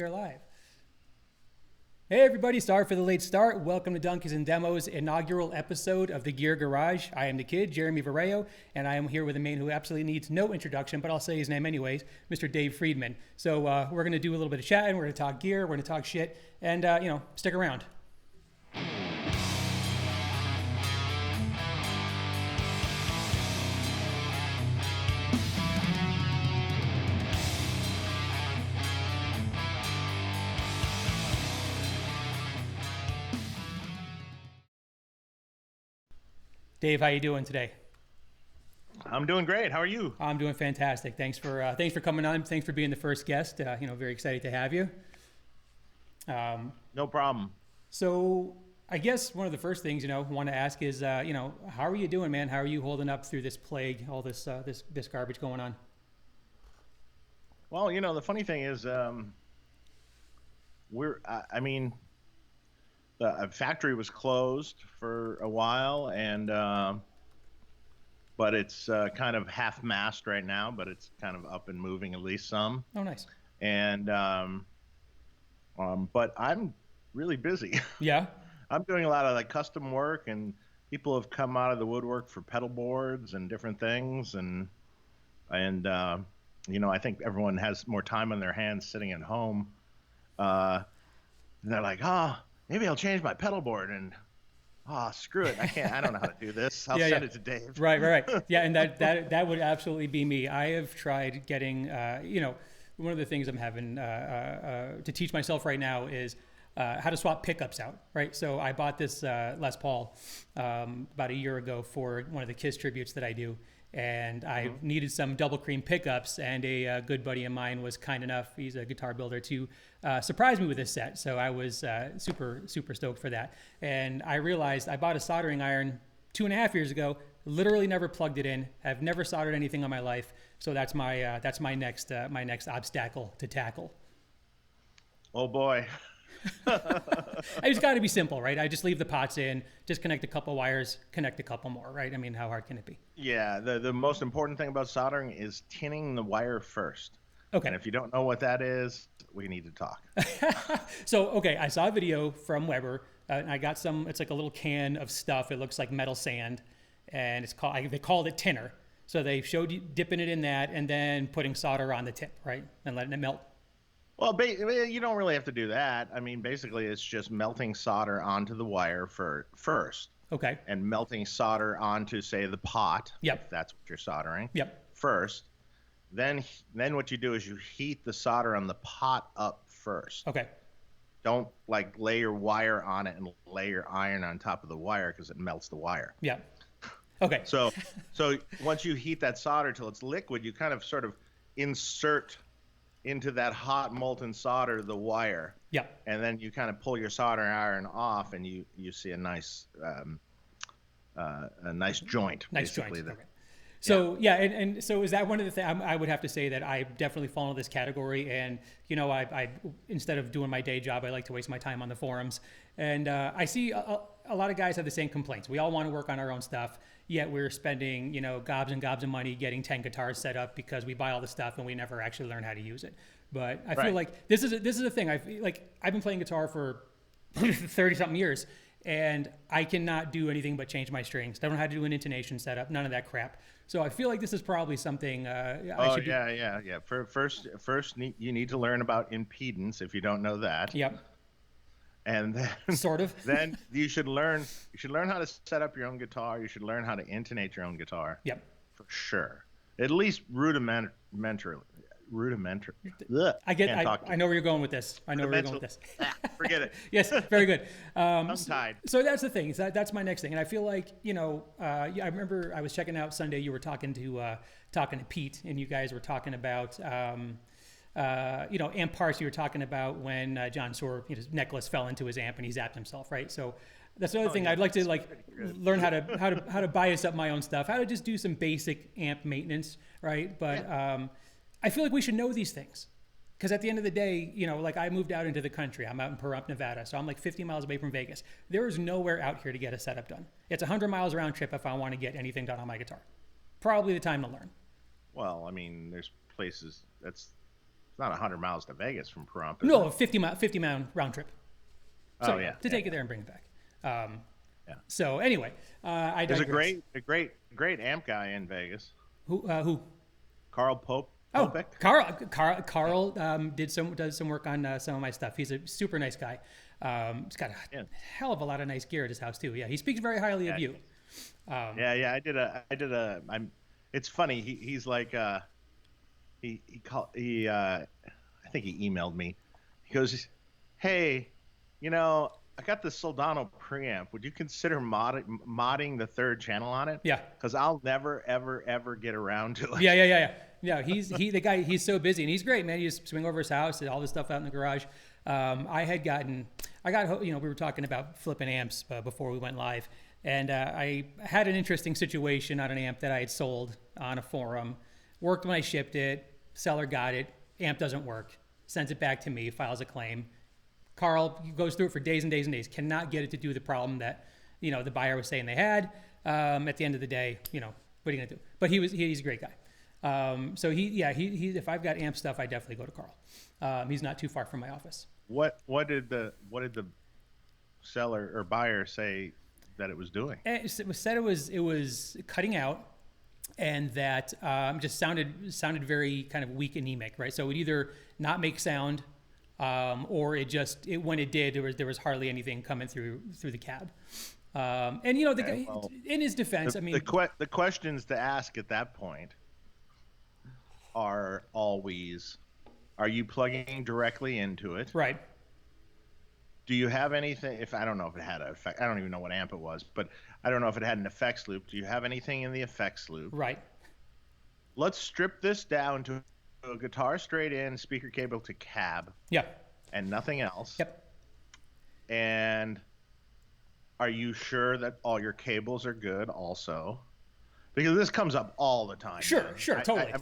we are live. Hey everybody, sorry for the late start. Welcome to Dunkies and Demos inaugural episode of the Gear Garage. I am the kid, Jeremy Vareo, and I am here with a man who absolutely needs no introduction, but I'll say his name anyways, Mr. Dave Friedman. So we're going to do a little bit of chatting, we're going to talk gear, we're going to talk shit, and stick around. Dave, how you doing today? I'm doing great. How are you? I'm doing fantastic. Thanks for coming on. Thanks for being the first guest. Very excited to have you. No problem. So I guess one of the first things I want to ask is how are you doing, man? How are you holding up through this plague, all this this garbage going on? Well, the funny thing is, the factory was closed for a while, and but it's kind of half-mast right now, but it's kind of up and moving at least some. Oh, nice. And but I'm really busy. Yeah. I'm doing a lot of custom work, and people have come out of the woodwork for pedal boards and different things, and I think everyone has more time on their hands sitting at home. And they're like, maybe I'll change my pedal board, and screw it. I don't know how to do this. I'll send it to Dave. Right. Yeah, and that would absolutely be me. I have tried getting, one of the things I'm having to teach myself right now is how to swap pickups out, right? So I bought this Les Paul about a year ago for one of the Kiss tributes that I do. And I needed some double cream pickups, and a good buddy of mine was kind enough, he's a guitar builder, to surprise me with this set. So I was super stoked for that. And I realized I bought a soldering iron 2.5 years ago, literally never plugged it in, have never soldered anything in my life. So that's my next obstacle to tackle. Oh boy. I just got to be simple, right? I just leave the pots in, disconnect a couple wires, connect a couple more, right? I mean, how hard can it be? Yeah, the most important thing about soldering is tinning the wire first. Okay. And if you don't know what that is, we need to talk. So, okay, I saw a video from Weber, and I got it's like a little can of stuff. It looks like metal sand, and they called it tinner. So they showed you dipping it in that and then putting solder on the tip, right? And letting it melt. Well, you don't really have to do that. I mean, basically, it's just melting solder onto the wire first. Okay. And melting solder onto, say, the pot. Yep. If that's what you're soldering. Yep. First. Then what you do is you heat the solder on the pot up first. Okay. Don't lay your wire on it and lay your iron on top of the wire, because it melts the wire. Yeah. Okay. So once you heat that solder till it's liquid, you kind of sort of insert into that hot molten solder the wire. Yeah. And then you kind of pull your soldering iron off, and you see a nice joint. Nice joint. Okay. So and so is that one of the things I would have to say that I definitely fall into this category, and I instead of doing my day job, I like to waste my time on the forums, and I see a lot of guys have the same complaints. We all want to work on our own stuff, yet we're spending gobs and gobs of money getting 10 guitars set up because we buy all the stuff and we never actually learn how to use it. But I feel like this is a thing. I've been playing guitar for 30 something years, and I cannot do anything but change my strings. I don't know how to do an intonation setup, none of that crap. So I feel like this is probably something I should do. Yeah. First, you need to learn about impedance if you don't know that. Yep. And then sort of. Then you should learn how to set up your own guitar. You should learn how to intonate your own guitar. Yep. For sure. At least rudimentarily. I know where you're going with this. Forget it. Yes, very good. I'm tied. So that's the thing. That's my next thing. And I feel like, I remember I was checking out Sunday, you were talking to Pete, and you guys were talking about, amp parts. You were talking about when John Soar, his necklace fell into his amp and he zapped himself, right? So that's another thing. I'd like to learn how to bias up my own stuff, how to just do some basic amp maintenance, right? But I feel like we should know these things, because at the end of the day, I moved out into the country. I'm out in Pahrump, Nevada, so I'm 50 miles away from Vegas. There is nowhere out here to get a setup done. It's 100 miles round trip if I want to get anything done on my guitar. Probably the time to learn. Well, I mean, there's places It's not 100 miles to Vegas from Pahrump, is No, it? 50 mile round trip. So Oh yeah, to take it there and bring it back. yeah. So anyway, I There's digress. a great amp guy in Vegas, Who? Carl Pope. Oh, Popek. Carl does some work on some of my stuff. He's a super nice guy. He's got a Yeah. hell of a lot of nice gear at his house too. Yeah, he speaks very highly of Yeah. you. Yeah. It's funny. He's like, I think he emailed me. He goes, "Hey, I got this Soldano preamp. Would you consider modding the third channel on it? Yeah. Because I'll never, ever, ever get around to it." Yeah, the guy. He's so busy and he's great, man. You just swing over his house and all this stuff out in the garage. We were talking about flipping amps before we went live, and I had an interesting situation on an amp that I had sold on a forum. Worked when I shipped it. Seller got it. Amp doesn't work. Sends it back to me. Files a claim. Carl goes through it for days and days and days. Cannot get it to do the problem that the buyer was saying they had. At the end of the day, what are you gonna do? But he's a great guy. So he if I've got amp stuff, I definitely go to Carl. He's not too far from my office. What did the seller or buyer say that it was doing? It was said it was cutting out, and that just sounded very kind of weak, anemic, right? So it would either not make sound, or when it did, there was hardly anything coming through the cab. And the guy, in his defense, the questions to ask at that point are always, are you plugging directly into it? Right. Do you have anything? I don't know if it had an effect. I don't even know what amp it was, but I don't know if it had an effects loop. Do you have anything in the effects loop? Right. Let's strip this down to a guitar straight in, speaker cable to cab. Yeah. And nothing else. Yep. And are you sure that all your cables are good also? Because this comes up all the time. Sure, man. totally. I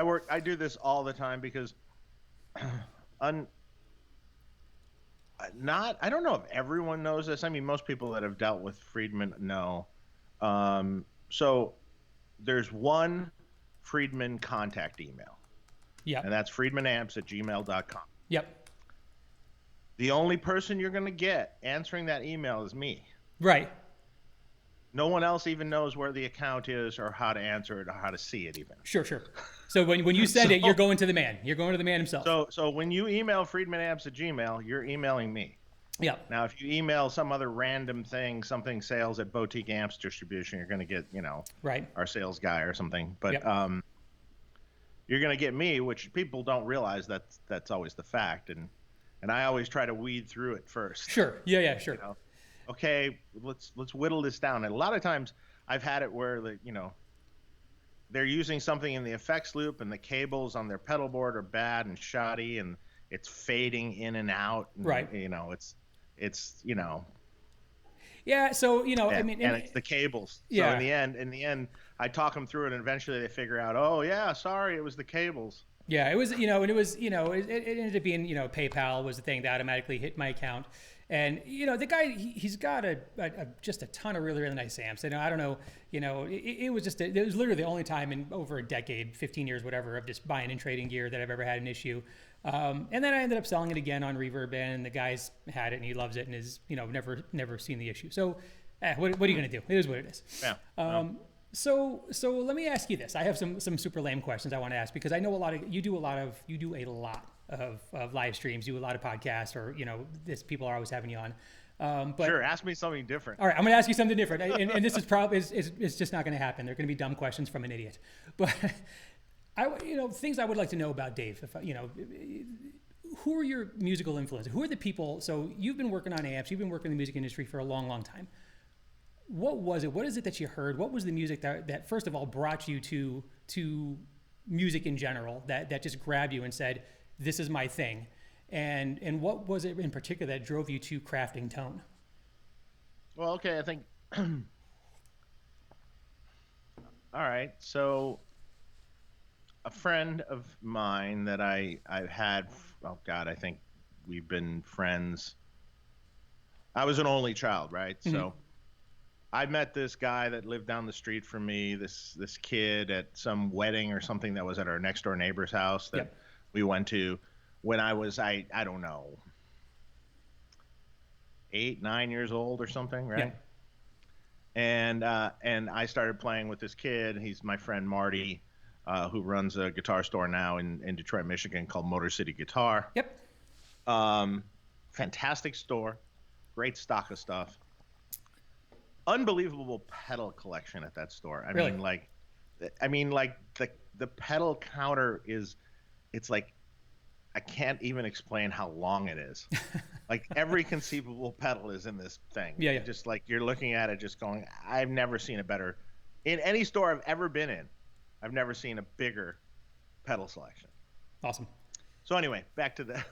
mean, I do this all the time because I don't know if everyone knows this. I mean, most people that have dealt with Friedman know. So there's one Friedman contact email. Yeah. And that's friedmanamps@gmail.com. Yep. The only person you're going to get answering that email is me. Right. No one else even knows where the account is or how to answer it or how to see it even. Sure. So when you send it, you're going to the man. You're going to the man himself. So when you email friedmanamps@gmail, you're emailing me. Yeah. Now, if you email some other random thing, something sales at Boutique Amps Distribution, you're going to get, right, our sales guy or something. But yep. You're going to get me, which people don't realize that's always the fact. And I always try to weed through it first. Sure. Yeah, sure. Okay, let's whittle this down. And a lot of times I've had it where they're using something in the effects loop and the cables on their pedal board are bad and shoddy and it's fading in and out. And, right. It's Yeah. So and it's the cables. Yeah. So in the end, I talk them through it, and eventually they figure out, oh yeah, sorry, it was the cables. Yeah, it was, and it was, it ended up being, PayPal was the thing that automatically hit my account. And, the guy, he's got just a ton of really, really nice amps. And I don't know, it was literally the only time in over a decade, 15 years, whatever, of just buying and trading gear that I've ever had an issue. And then I ended up selling it again on Reverb, and the guy's had it and he loves it and is, never seen the issue. So what are you going to do? It is what it is. Yeah. So let me ask you this. I have some super lame questions I want to ask, because I know you do a lot of live streams, you do a lot of podcasts, or people are always having you on. But sure, ask me something different. All right, I'm going to ask you something different, and this is probably it's just not going to happen. They're going to be dumb questions from an idiot. But things I would like to know about Dave. Who are your musical influences? Who are the people? So you've been working on amps. You've been working in the music industry for a long, long time. What was it? What is it that you heard? What was the music that first of all brought you to music in general, that just grabbed you and said, this is my thing? And what was it in particular that drove you to crafting tone? Well, okay, I think all right. So a friend of mine that I've had, oh God, I think we've been friends. I was an only child, right? Mm-hmm. So I met this guy that lived down the street from me, this kid at some wedding or something that was at our next door neighbor's house that we went to when I was I don't know 8, 9 years old or something, Yeah. right? And I started playing with this kid. He's my friend Marty, who runs a guitar store now in Detroit, Michigan, called Motor City Guitar. Yep. Fantastic store, great stock of stuff, unbelievable pedal collection at that store. Really? I mean like the pedal counter is, it's like I can't even explain how long it is. Like every conceivable pedal is in this thing. Yeah, yeah. Just like you're looking at it, just going, I've never seen a better, in any store I've ever been in, I've never seen a bigger pedal selection. Awesome. So anyway, back to the.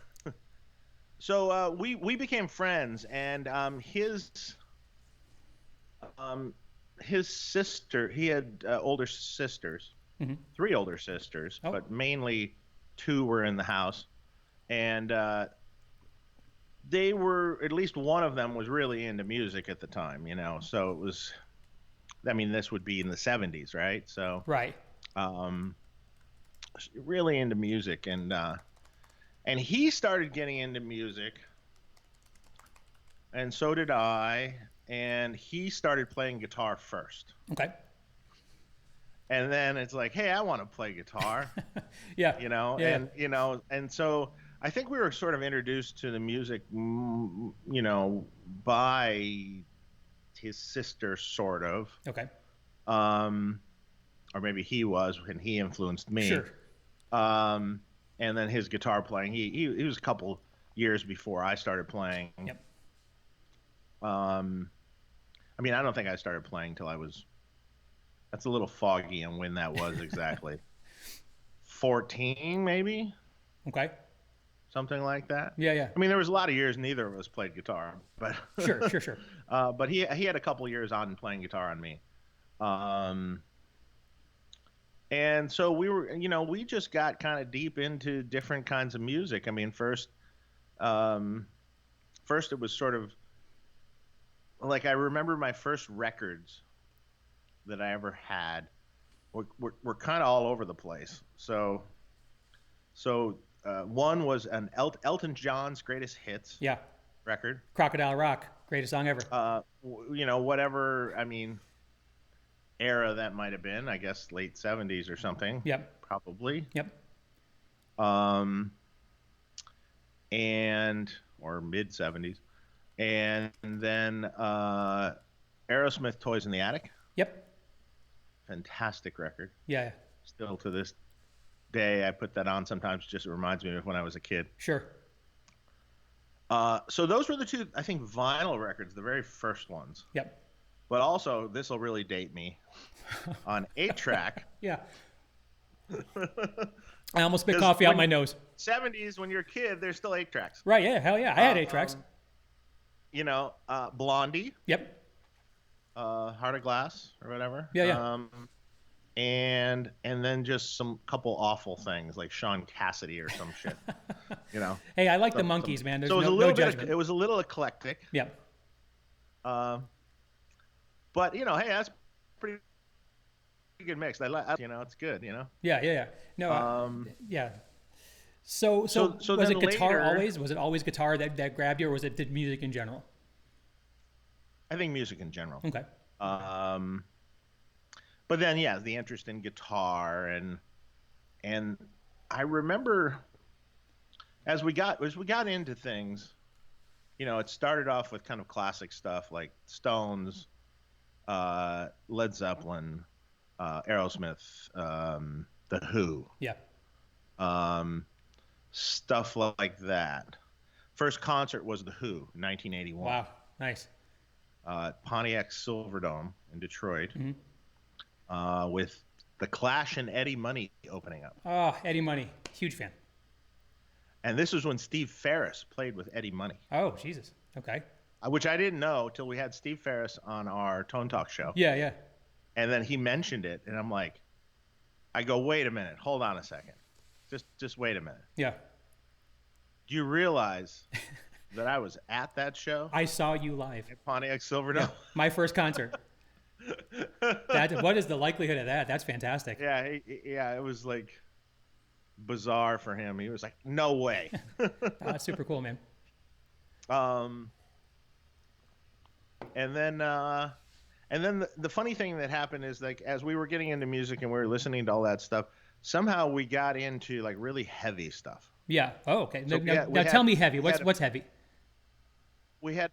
So we became friends, and his sister, he had older sisters, Mm-hmm. 3 older sisters, Oh. but mainly 2 were in the house, and they were, at least one of them was really into music at the time, you know. So it was, I mean, this would be in the 70s, right? So Right. really into music, and he started getting into music, and so did I, and he started playing guitar first. Okay. And then it's like, hey, I want to play guitar, Yeah. you know, Yeah. and you know, and so I think we were sort of introduced to the music, you know, by his sister, sort of, Okay. or maybe he was, and he influenced me. Sure. And then his guitar playing, he was a couple years before I started playing. Yep. I mean, I don't think I started playing till I was, that's a little foggy on when that was exactly. 14, maybe? Okay. Something like that. Yeah, yeah. I mean, there was a lot of years neither of us played guitar, but Sure. but he had a couple years on playing guitar on me. And so we were, you know, we just got kind of deep into different kinds of music. I mean, first it was sort of like, I remember my first records that I ever had were kind of all over the place. So one was an Elton John's Greatest Hits Yeah. record. Crocodile Rock, greatest song ever. You know, whatever, I mean, era that might have been, I guess late 70s or something. Yep. Probably. Yep. And or mid 70s. And then Aerosmith, Toys in the Attic. Yep. Fantastic record. Yeah. Still to this day, I put that on sometimes, just it reminds me of when I was a kid. Sure. So those were the 2, I think, vinyl records, the very first ones. Yep. But also, this will really date me, on 8-track. Yeah. I almost spit coffee out my nose. 70s, when you're a kid, there's still 8 tracks. Right, yeah, hell yeah. I had 8 tracks. You know, Blondie, Yep. Heart of Glass, or whatever. Yeah. And then just some couple awful things like Sean Cassidy or some shit. You know. Hey, I like the Monkees, man. There's So it was no, a little no judgment. bit. It was a little eclectic. Yep. But you know, hey, that's pretty good mix. I like, you know, it's good. You know. Yeah. No. Yeah. So was then it guitar later, always? Was it always guitar that grabbed you, or was it the music in general? I think music in general. Okay. But then, yeah, the interest in guitar, and I remember as we got into things, you know, it started off with kind of classic stuff like Stones, Led Zeppelin, Aerosmith, The Who. Yeah. Stuff like that. First concert was The Who in 1981. Wow. Nice. Pontiac Silverdome in Detroit. Mm-hmm. With The Clash and Eddie Money opening up. Oh, Eddie Money. Huge fan. And this was when Steve Ferris played with Eddie Money. Oh, Jesus. Okay. Which I didn't know till we had Steve Ferris on our Tone Talk show. Yeah. And then he mentioned it, and I'm like, I go, wait a minute, hold on a second. Just wait a minute. Yeah. Do you realize that I was at that show? I saw you live. At Pontiac Silverdome? Yeah, my first concert. What is the likelihood of that? That's fantastic. Yeah, it was like, bizarre for him. He was like, "No way." That's super cool, man. um, and then the funny thing that happened is, like, as we were getting into music and we were listening to all that stuff, somehow we got into like really heavy stuff. Yeah. Oh, okay. So Now tell me heavy. What's heavy? we had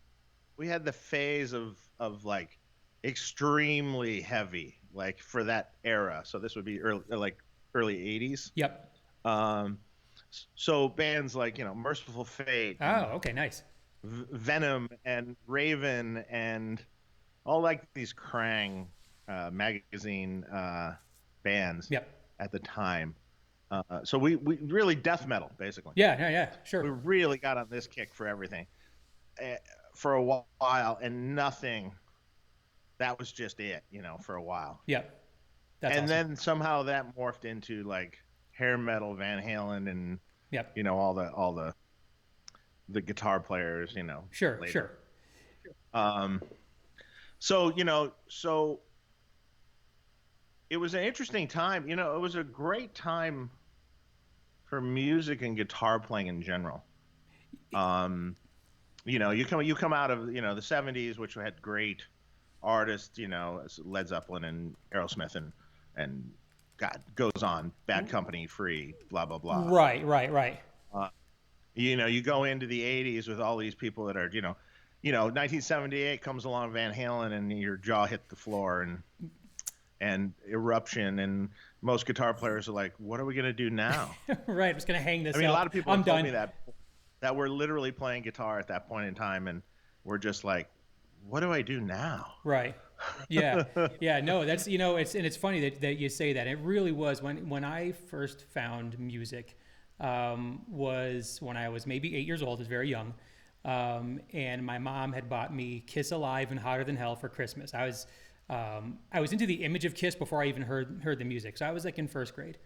we had the phase of like extremely heavy, like for that era. So this would be early 80s. Yep. Um, so bands like, Merciful Fate, Oh, and okay. Nice. Venom and Raven and all like these Krang magazine bands Yep. at the time. So we really death metal basically. Yeah. Yeah. We Sure. really got on this kick for everything for a while, and nothing. That was just it, for a while. Yep. That's And awesome. then somehow that morphed into like hair metal, Van Halen, and Yep. all the guitar players, Sure. later. Sure. Um, so it was an interesting time. It was a great time for music and guitar playing in general. You come out of, the 70s, which had great artists, Led Zeppelin and Aerosmith and God goes on, Bad Company, Free, blah blah blah. Right. Uh, you go into the 80s with all these people that are, 1978 comes along, Van Halen, and your jaw hit the floor, and Eruption, and most guitar players are like, what are we going to do now? Right. I'm just gonna hang this. I mean, up. a lot of people I'm have told done. me that we're literally playing guitar at that point in time, and we're just like, what do I do now? Right. Yeah. Yeah. No, that's, it's funny that you say that. It really was when I first found music, was when I was maybe 8 years old. I was very young. And my mom had bought me Kiss Alive and Hotter Than Hell for Christmas. I was into the image of Kiss before I even heard the music. So I was like in first grade,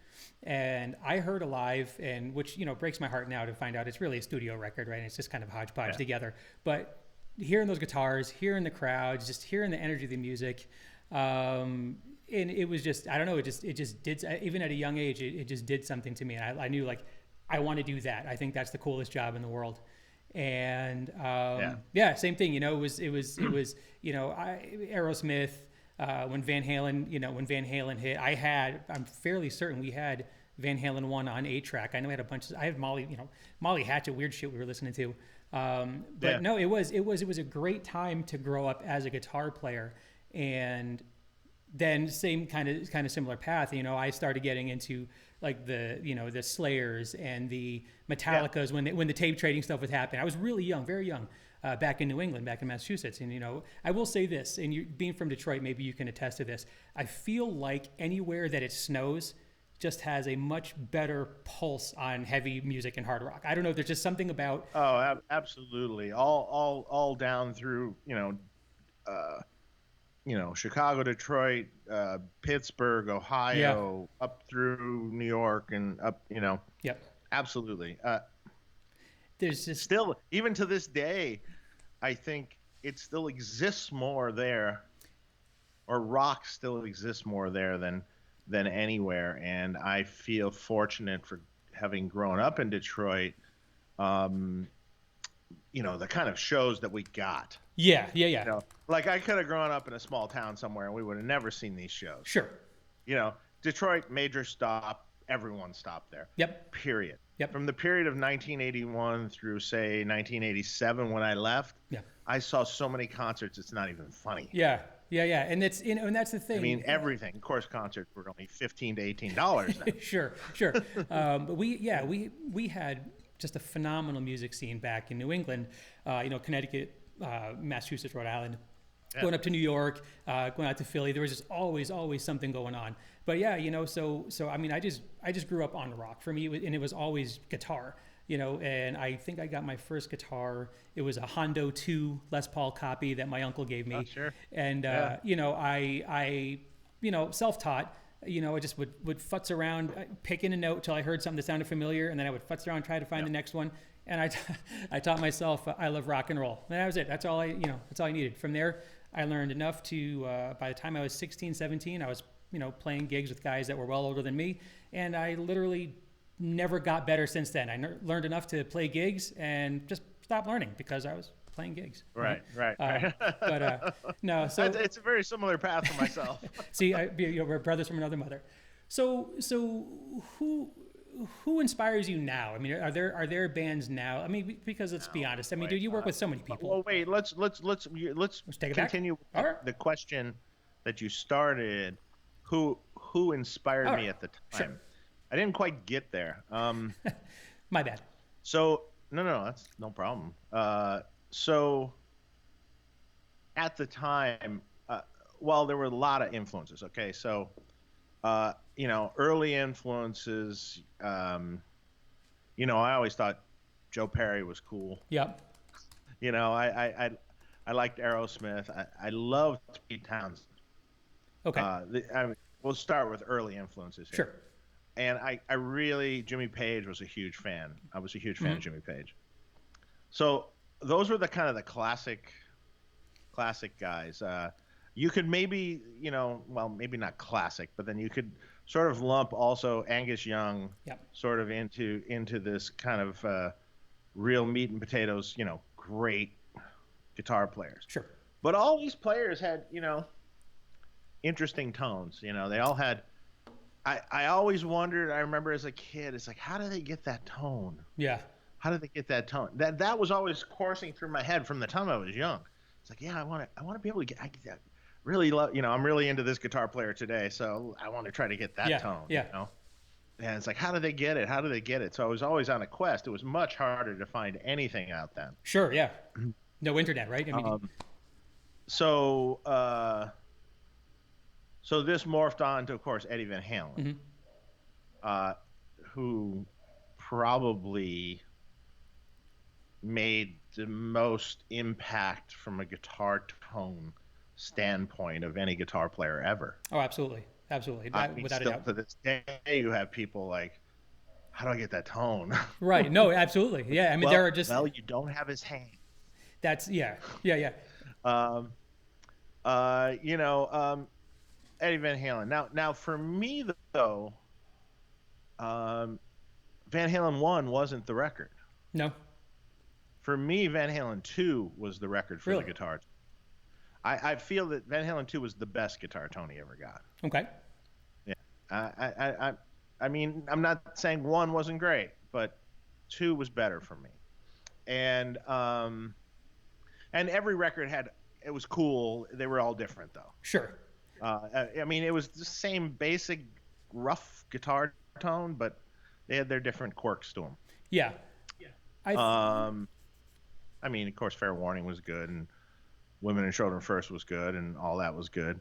and I heard Alive, and which, breaks my heart now to find out it's really a studio record, right? And it's just kind of hodgepodge together. But hearing those guitars, hearing the crowds, just hearing the energy of the music, and it was just, I don't know, it just did, even at a young age, it just did something to me. And I knew, like, I want to do that. I think that's the coolest job in the world. And yeah, same thing. It was Aerosmith. When Van Halen hit, I'm fairly certain we had Van Halen 1 on 8-track. I know we had a bunch of, I had Molly Hatchet, weird shit we were listening to. But no, it was a great time to grow up as a guitar player. And then same kind of similar path, I started getting into like the Slayers and the Metallicas when the tape trading stuff was happening. I was really young, very young. Back in New England, back in Massachusetts. And, I will say this, and you being from Detroit, maybe you can attest to this. I feel like anywhere that it snows just has a much better pulse on heavy music and hard rock. I don't know if there's just something about. Oh, absolutely. All down through, Chicago, Detroit, Pittsburgh, Ohio, up through New York and up, Yep. Absolutely. There's just still, even to this day, I think it still exists more there, or rock still exists more there than anywhere. And I feel fortunate for having grown up in Detroit. The kind of shows that we got. Yeah. Like I could have grown up in a small town somewhere and we would have never seen these shows. Sure. Detroit, major stop, everyone stopped there. Yep. Period. Yep. From the period of 1981 through, say, 1987 when I left, I saw so many concerts, it's not even funny. Yeah. And that's, and that's the thing. I mean, everything. Of course, concerts were only $15 to $18 now. Sure. But we had just a phenomenal music scene back in New England, Connecticut, Massachusetts, Rhode Island. Going up to New York, going out to Philly, there was just always something going on. But yeah, so I mean, I just grew up on rock. For me, and it was always guitar, and I think I got my first guitar. It was a Hondo 2 Les Paul copy that my uncle gave me. Oh, sure. And, I self-taught, I just would futz around picking a note till I heard something that sounded familiar. And then I would futz around, try to find the next one. And I taught myself, I love rock and roll. And that was it. That's all I needed. From there, I learned enough to, by the time I was 16, 17, I was, playing gigs with guys that were well older than me. And I literally never got better since then. I learned enough to play gigs and just stopped learning because I was playing gigs. Right. But no, so It's a very similar path for myself. see, we're brothers from another mother. So who inspires you now? I mean, are there bands now? I mean, because let's be honest. I mean, dude, you work with so many people. Well, wait. Let's take it continue back. with the question that you started. Who inspired me at the time? Sure. I didn't quite get there. My bad. So no, that's no problem. So at the time, well, there were a lot of influences. Okay, so early influences. I always thought Joe Perry was cool. Yep. I liked Aerosmith. I loved Pete Townsend. Okay. We'll start with early influences here. Sure. And I really, Jimmy Page was a huge fan. I was a huge fan of Jimmy Page. So those were the kind of the classic guys. You could maybe, maybe not classic, but then you could sort of lump also Angus Young sort of into this kind of real meat and potatoes, great guitar players. Sure. But all these players had, interesting tones. They all had. I always wondered. I remember as a kid, it's like, how do they get that tone? Yeah. How do they get that tone? That was always coursing through my head from the time I was young. It's like, yeah, I want to be able to get. I really love. I'm really into this guitar player today, so I want to try to get that tone. Yeah. And it's like, how do they get it? How do they get it? So I was always on a quest. It was much harder to find anything out then. Sure. Yeah. No internet, right? I mean. So this morphed on to, of course, Eddie Van Halen, who probably made the most impact from a guitar tone standpoint of any guitar player ever. Oh, absolutely. Without a doubt. To this day, you have people like, how do I get that tone? Right. No, absolutely. Yeah. I mean, there are just. Well, you don't have his hand. That's yeah. Eddie Van Halen. Now for me though, Van Halen 1 wasn't the record. No. For me, Van Halen 2 was the record for the guitar. I feel that Van Halen 2 was the best guitar tone he ever got. Okay. Yeah. I mean, I'm not saying 1 wasn't great, but 2 was better for me. And every record it was cool. They were all different though. Sure. I mean, it was the same basic rough guitar tone, but they had their different quirks to them. Yeah. I mean, of course, Fair Warning was good, and Women and Children First was good, and all that was good.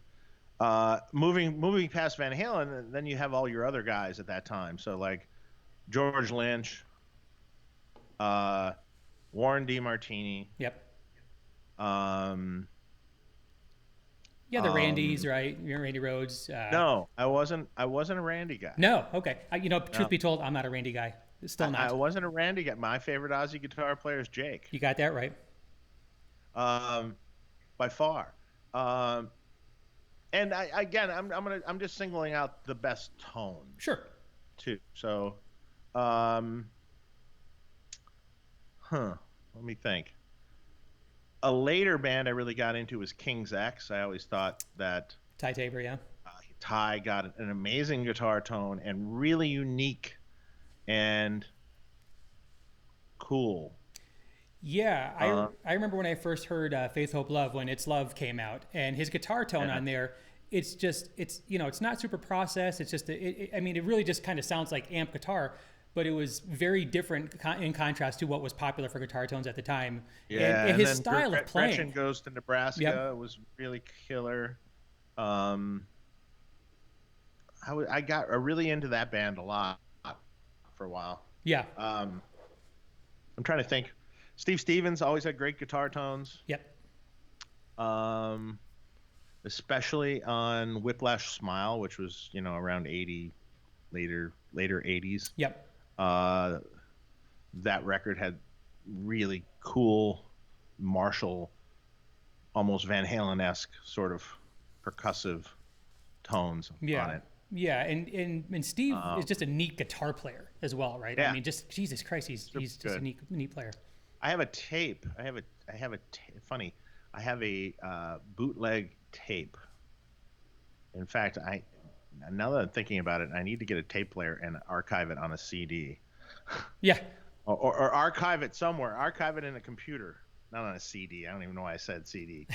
Moving past Van Halen, then you have all your other guys at that time. So like George Lynch, Warren DeMartini. Yep. Yeah, the Randys, right? You're Randy Rhoads. No, I wasn't a Randy guy. No, okay. Truth be told, I'm not a Randy guy. Still not. I wasn't a Randy guy. My favorite Aussie guitar player is Jake. You got that right. By far. And I'm just singling out the best tone. Sure. Too. So, let me think. A later band I really got into was King's X. I always thought that Ty Tabor, yeah. Ty got an amazing guitar tone and really unique and cool. Yeah, I remember when I first heard Faith, Hope, Love when It's Love came out, and his guitar tone on there, it's not super processed. It's just it really just kind of sounds like amp guitar. But it was very different in contrast to what was popular for guitar tones at the time. Yeah, and his style of playing. Gretchen Goes to Nebraska was really killer. I got really into that band a lot for a while. Yeah. I'm trying to think. Steve Stevens always had great guitar tones. Yep. Especially on Whiplash Smile, which was around 80, later 80s. Yep. That record had really cool Marshall, almost Van Halen-esque sort of percussive tones on it. Yeah, and Steve is just a neat guitar player as well, right? Yeah. I mean, just Jesus Christ, he's just a good. neat player. I have a tape. Funny. I have a bootleg tape. In fact, now that I'm thinking about it, I need to get a tape player and archive it on a CD. Yeah. Or archive it somewhere. Archive it in a computer, not on a CD. I don't even know why I said CD.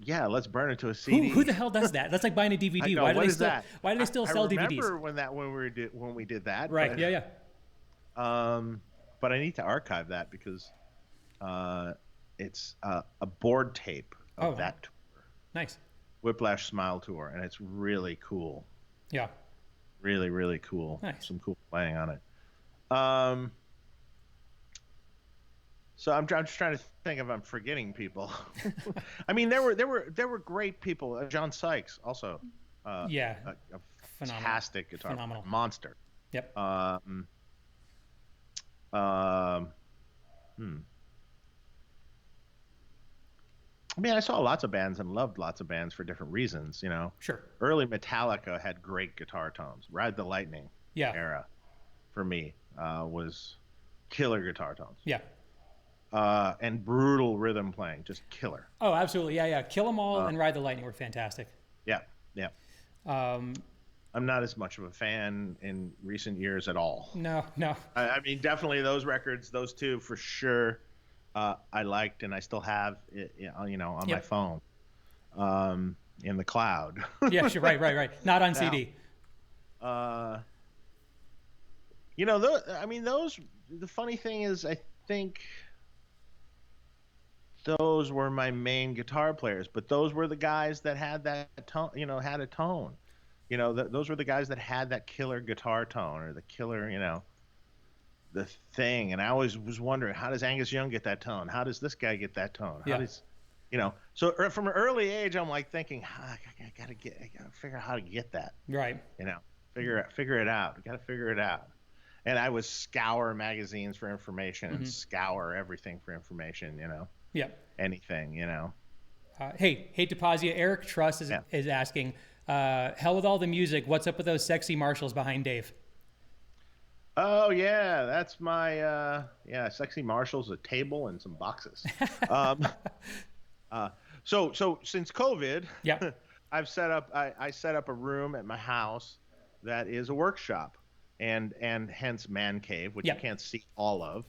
Yeah, let's burn it to a CD. Who the hell does that? That's like buying a DVD. I know, Why do what they is still that? Why do they still sell I DVDs? remember when we did that. Right. But, Yeah. but I need to archive that because it's a board tape of that tour. Nice. Whiplash Smile Tour, and it's really cool. Yeah. Really, really cool. Nice. Some cool playing on it. So I'm just trying to think if I'm forgetting people. I mean, there were great people. John Sykes also. A fantastic guitar player, monster. Yep. I mean, I saw lots of bands and loved lots of bands for different reasons, you know. Sure. Early Metallica had great guitar tones. Ride the Lightning era for me was killer guitar tones. Yeah. And brutal rhythm playing, just killer. Oh, absolutely. Yeah. Kill 'Em All and Ride the Lightning were fantastic. Yeah. I'm not as much of a fan in recent years at all. No. I mean, definitely those records, those two for sure. I liked, and I still have it, you know, on my phone, in the cloud. Yeah, sure, right. Not on CD. You know, the funny thing is, I think those were my main guitar players, but those were the guys that had that tone, you know, had a tone. You know, those were the guys that had that killer guitar tone or the killer, you know, the thing. And I always was wondering, how does Angus Young get that tone? How does this guy get that tone? How does, you know? So from an early age, I'm like thinking, I gotta figure out how to get that. Right. You know, figure it out. I gotta figure it out. And I would scour magazines for information and scour everything for information. You know. Yeah. Anything. You know. Hey, hate to pause you. Eric Truss is asking, hell with all the music. What's up with those sexy Marshalls behind Dave? Oh yeah, that's my sexy Marshalls, a table and some boxes. So since COVID, I've set up I set up a room at my house that is a workshop and hence man cave, which you can't see all of.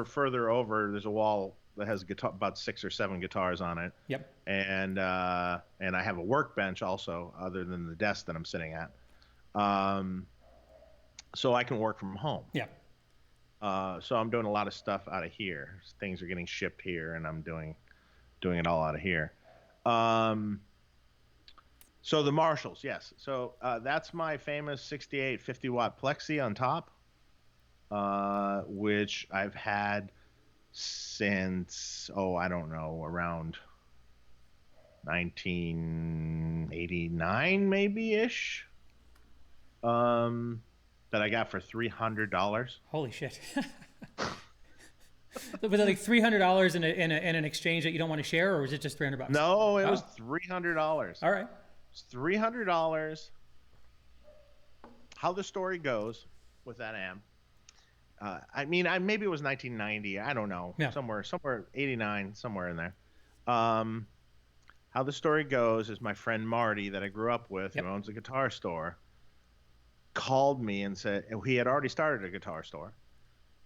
Further over, there's a wall that has about 6 or 7 guitars on it. Yep. And I have a workbench also, other than the desk that I'm sitting at. So I can work from home. Yeah. So I'm doing a lot of stuff out of here. Things are getting shipped here, and I'm doing it all out of here. So the Marshalls, yes. So that's my famous 68 50-watt Plexi on top, which I've had since, I don't know, around 1989 maybe-ish. That I got for $300. Holy shit! Was it like $300 in an exchange that you don't want to share, or was it just $300? No, it was $300. All right, it's $300. How the story goes with that amp. I mean, maybe it was 1990. I don't know. Yeah. Somewhere 89, somewhere in there. How the story goes is my friend Marty that I grew up with, who owns a guitar store, called me and said he had already started a guitar store.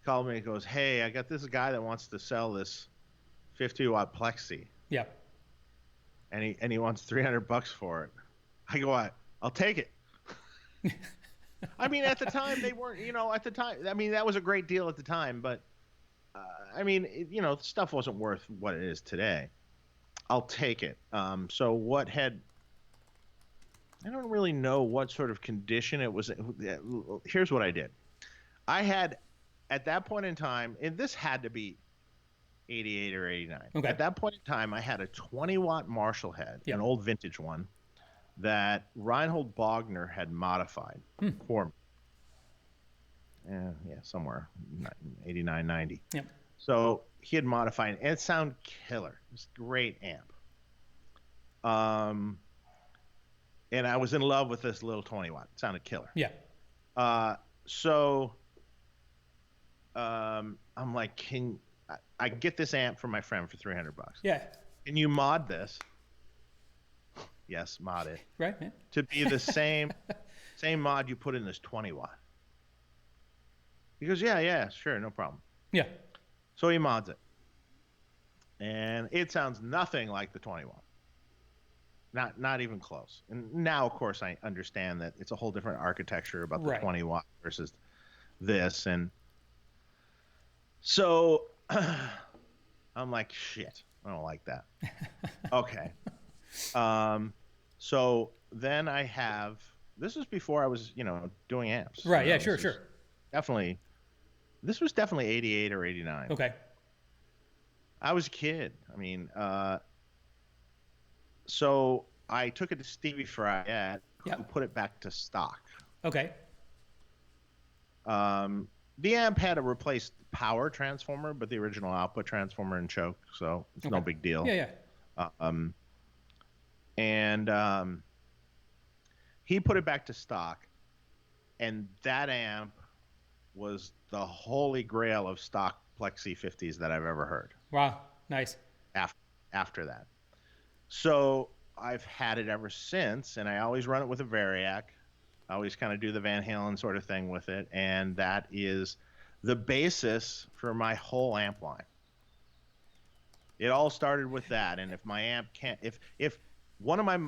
Called me and goes, "Hey, I got this guy that wants to sell this 50-watt Plexi. Yeah. And he wants $300 for it." I go, "I'll take it." I mean, at the time they weren't, at the time, I mean, that was a great deal at the time, but I mean, stuff wasn't worth what it is today. I'll take it. So I don't really know what sort of condition it was. Here's what I did. I had, at that point in time, and this had to be 88 or 89. Okay. At that point in time, I had a 20-watt Marshall head, an old vintage one, that Reinhold Bogner had modified for me. Somewhere 89, 90. Yep. So he had modified it, and it sounded killer. It was a great amp. and I was in love with this little 20 watt. It sounded killer. Yeah. So I'm like, I get this amp from my friend for $300? Yeah. Can you mod this? Yes, mod it. Right. Yeah. To be the same mod you put in this 20 watt. He goes, yeah, sure, no problem. Yeah. So he mods it. And it sounds nothing like the 20 watt. Not even close. And now, of course, I understand that it's a whole different architecture about the 20 watt versus this. And so I'm like, shit, I don't like that. Okay. So then I have, this was before I was, doing amps. Right. Yeah, sure. Definitely. This was definitely 88 or 89. Okay. I was a kid. I mean, so I took it to Stevie Fryette, who put it back to stock. Okay. The amp had a replaced power transformer, but the original output transformer and choke, so it's no big deal. Yeah. And he put it back to stock, and that amp was the holy grail of stock Plexi 50s that I've ever heard. Wow, nice. After that. So I've had it ever since, and I always run it with a Variac. I always kind of do the Van Halen sort of thing with it, and that is the basis for my whole amp line. It all started with that, and if my amp can't, if one of my,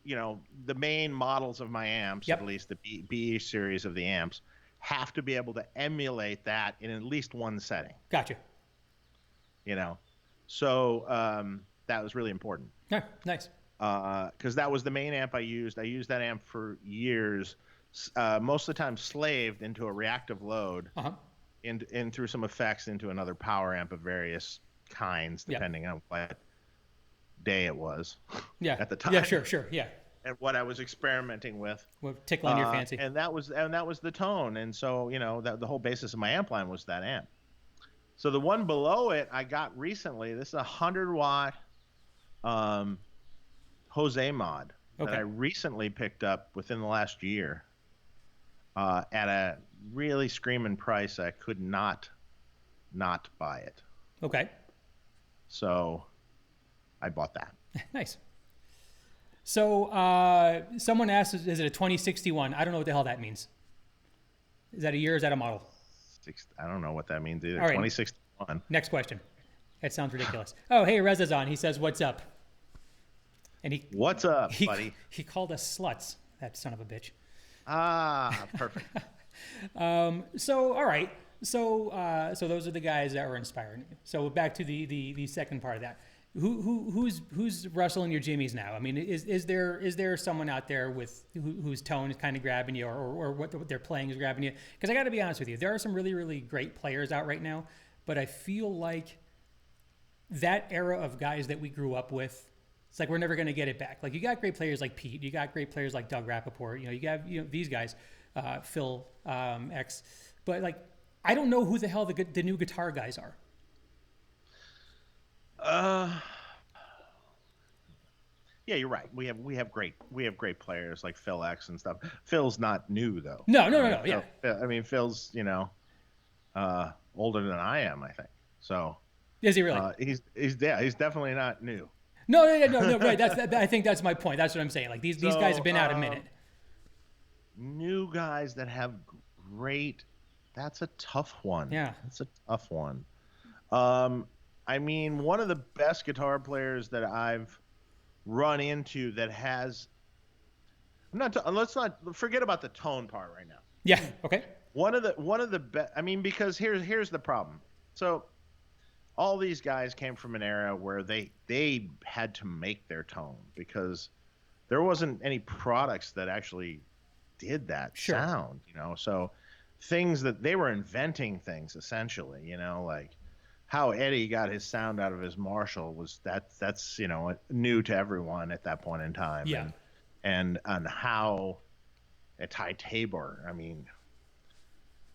the main models of my amps, at least the BE series of the amps, have to be able to emulate that in at least one setting. Gotcha. So that was really important. Yeah, nice. Because that was the main amp I used. I used that amp for years, most of the time slaved into a reactive load, and through some effects into another power amp of various kinds, depending on what day it was. Yeah. At the time. Yeah, sure. Yeah. And what I was experimenting with. What tickling your fancy. And that was the tone. And so, the whole basis of my amp line was that amp. So the one below it I got recently, this is a 100 watt Jose mod that I recently picked up within the last year at a really screaming price. I could not buy it. Okay. So I bought that. Nice. So someone asked, is it a 2061? I don't know what the hell that means. Is that a year or is that a model? I don't know what that means either. All right. 2061. Next question. That sounds ridiculous. Oh, hey, Reza's on. He says, what's up? And what's up, buddy? He called us sluts, that son of a bitch. Ah, perfect. So, all right. So those are the guys that were inspiring you. So back to the second part of that. Who's rustling your jimmies now? I mean, is there someone out there with whose tone is kind of grabbing you, or what they're playing is grabbing you? Because I got to be honest with you, there are some really, really great players out right now, but I feel like that era of guys that we grew up with, it's like we're never going to get it back. Like, you got great players like Pete, you got great players like Doug Rappaport, you got these guys, Phil X, but like I don't know who the hell the new guitar guys are. Yeah, you're right. We have great players like Phil X and stuff. Phil's not new though. No. Yeah. I mean, Phil's older than I am, I think. So is he really? He's definitely not new. No. Right. I think that's my point. That's what I'm saying. Like these guys have been out a minute. New guys that have great. That's a tough one. Yeah, that's a tough one. I mean, one of the best guitar players that I've run into that has. Let's not forget about the tone part right now. Yeah. Okay. One of the best. I mean, because here's the problem. So, all these guys came from an era where they had to make their tone because there wasn't any products that actually did that sound. So things that they were inventing things essentially. Like how Eddie got his sound out of his Marshall was that's new to everyone at that point in time. Yeah. And how a Ty Tabor, I mean,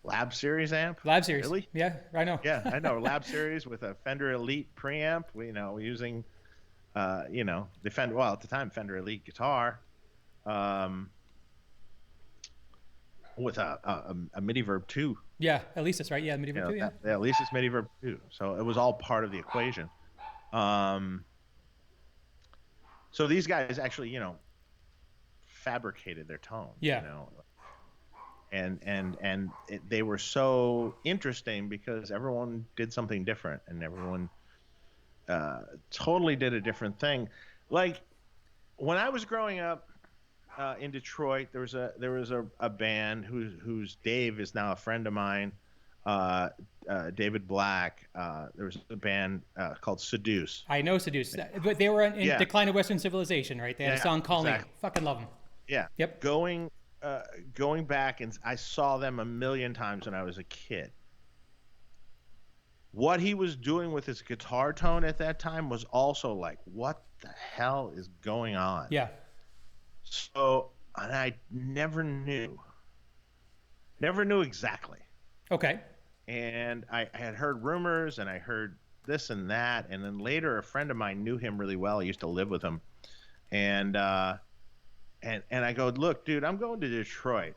Lab Series amp. Lab Series. Really? Yeah, I know. Yeah, I know. Lab Series with a Fender Elite preamp. Using, the Fender. Well, at the time, Fender Elite guitar. um, with a MIDI verb 2. Yeah, at least it's right. Yeah, You medieval know, too. Yeah. at least it's MIDI verb 2. So it was all part of the equation. Um, so these guys actually, fabricated their tone. Yeah. They were so interesting because everyone did something different, and everyone totally did a different thing. Like when I was growing up in Detroit, there was a band whose Dave is now a friend of mine, David Black. There was a band called Seduce. I know Seduce, but they were in Decline of Western Civilization, right? They had a song called exactly. Fucking love them. Yeah. Yep. Going back, and I saw them a million times when I was a kid. What he was doing with his guitar tone at that time was also like, what the hell is going on? Yeah. So, and I never knew exactly. Okay. And I had heard rumors, and I heard this and that, and then later a friend of mine knew him really well. I used to live with him, and I go, look, dude, I'm going to Detroit.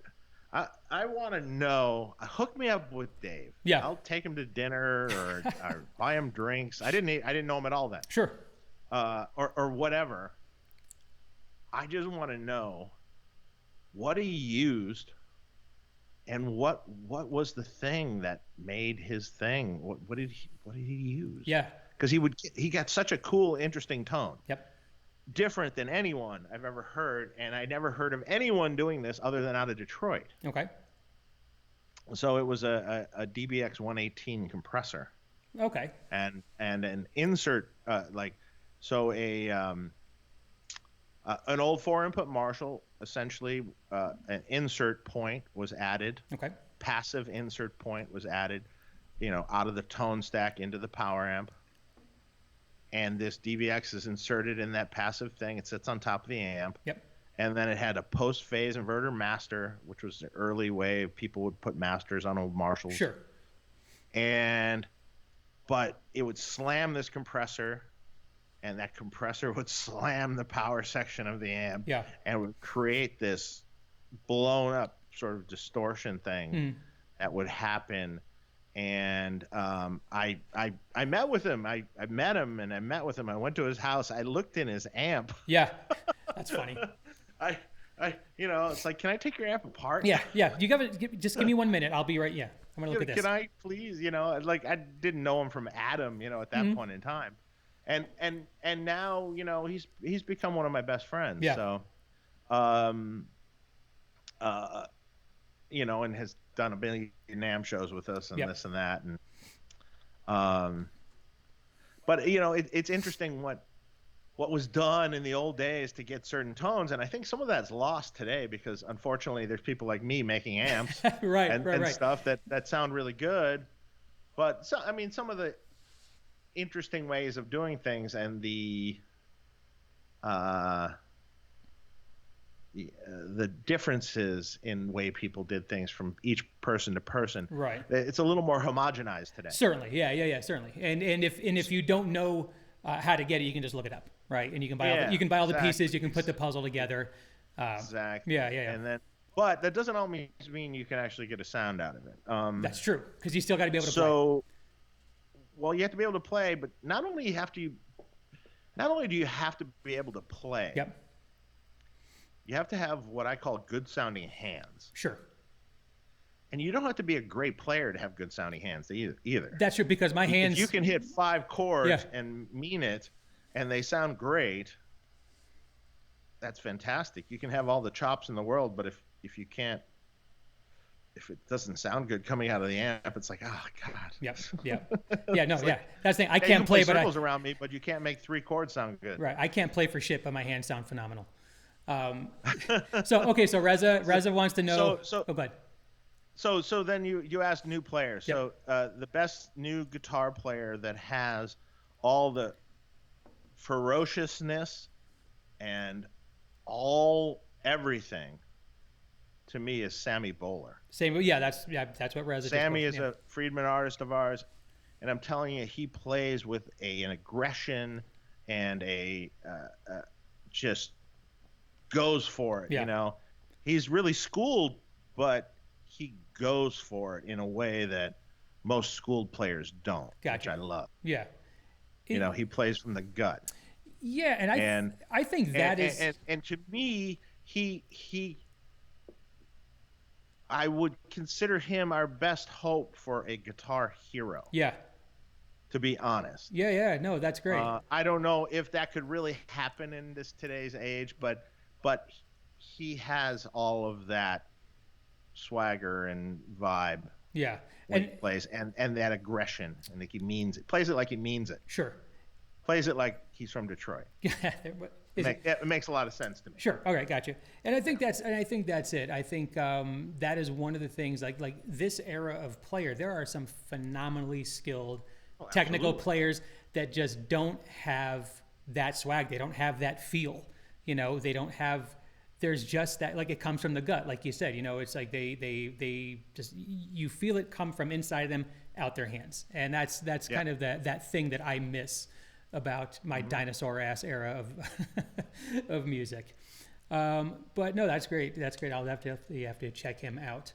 I want to know. Hook me up with Dave. Yeah. I'll take him to dinner or buy him drinks. I didn't know him at all then. Sure. Or whatever. I just want to know what he used and what was the thing that made his thing. What did he use? Yeah. Because he got such a cool, interesting tone. Yep. Different than anyone I've ever heard, and I never heard of anyone doing this other than out of Detroit. Okay. So it was a DBX 118 compressor. Okay. And an insert an old 4-input Marshall, essentially an insert point was added. Okay. Passive insert point was added, out of the tone stack into the power amp. And this DBX is inserted in that passive thing. It sits on top of the amp. Yep. And then it had a post-phase inverter master, which was the early way people would put masters on old Marshalls. Sure. But it would slam this compressor, and that compressor would slam the power section of the amp. Yeah. And would create this blown-up sort of distortion thing that would happen. And I met with him. I met him, and I met with him. I went to his house. I looked in his amp. Yeah, that's funny. It's like, can I take your amp apart? Yeah. Just give me 1 minute. I'll be right. Yeah, I'm gonna look at this. Can I please? Like I didn't know him from Adam. At that point in time, and now he's become one of my best friends. Yeah. So, and has done a million NAMM shows with us and this and that, and but it's interesting what was done in the old days to get certain tones, and I think some of that's lost today because unfortunately there's people like me making amps and stuff that sound really good, but some of the interesting ways of doing things and the differences in way people did things from each person to person. Right. It's a little more homogenized today. Certainly. Yeah. Certainly. And if you don't know how to get it, you can just look it up. Right. And you can buy all the pieces. You can put the puzzle together. Exactly. Yeah. And then, but that doesn't always mean you can actually get a sound out of it. That's true. Because you still got to be able to play. Well, you have to be able to play, but not only do you have to be able to play. Yep. You have to have what I call good sounding hands. Sure. And you don't have to be a great player to have good sounding hands either. That's true, because my hands... If you can hit 5 chords and mean it, and they sound great, that's fantastic. You can have all the chops in the world, but if it doesn't sound good coming out of the amp, it's like, oh God. Yep. No, like, That's the thing. I can't play, but circles around me, but you can't make 3 chords sound good. Right. I can't play for shit, but my hands sound phenomenal. So Reza wants to know. Oh, go ahead. So then you asked new players. Yep. So the best new guitar player that has all the ferociousness and everything to me is Sammy Bowler. That's what Reza. Sammy is a Friedman artist of ours, and I'm telling you, he plays with an aggression and a just goes for it. Yeah. He's really schooled, but he goes for it in a way that most schooled players don't, which Gotcha. I love. Yeah. It, He plays from the gut. yeah, and And I think that is and to me, he I would consider him our best hope for a guitar hero, yeah. to be honest. Yeah, yeah. No, that's great. I don't know if that could really happen in today's age, but he has all of that swagger and vibe Yeah. when And he plays, and that aggression, and like he means it. Plays it like he means it. sure. Plays it like he's from Detroit. It makes a lot of sense to me. Sure. All right. Gotcha. And I think that's it. I think that is one of the things. Like this era of player, there are some phenomenally skilled, technical absolutely. players that just don't have that swag. They don't have that feel. They don't have. There's just that. Like it comes from the gut, like you said. It's like they just you feel it come from inside of them, out their hands, and that's kind of that thing that I miss about my dinosaur ass era of music. But no, that's great. That's great. I'll have to check him out.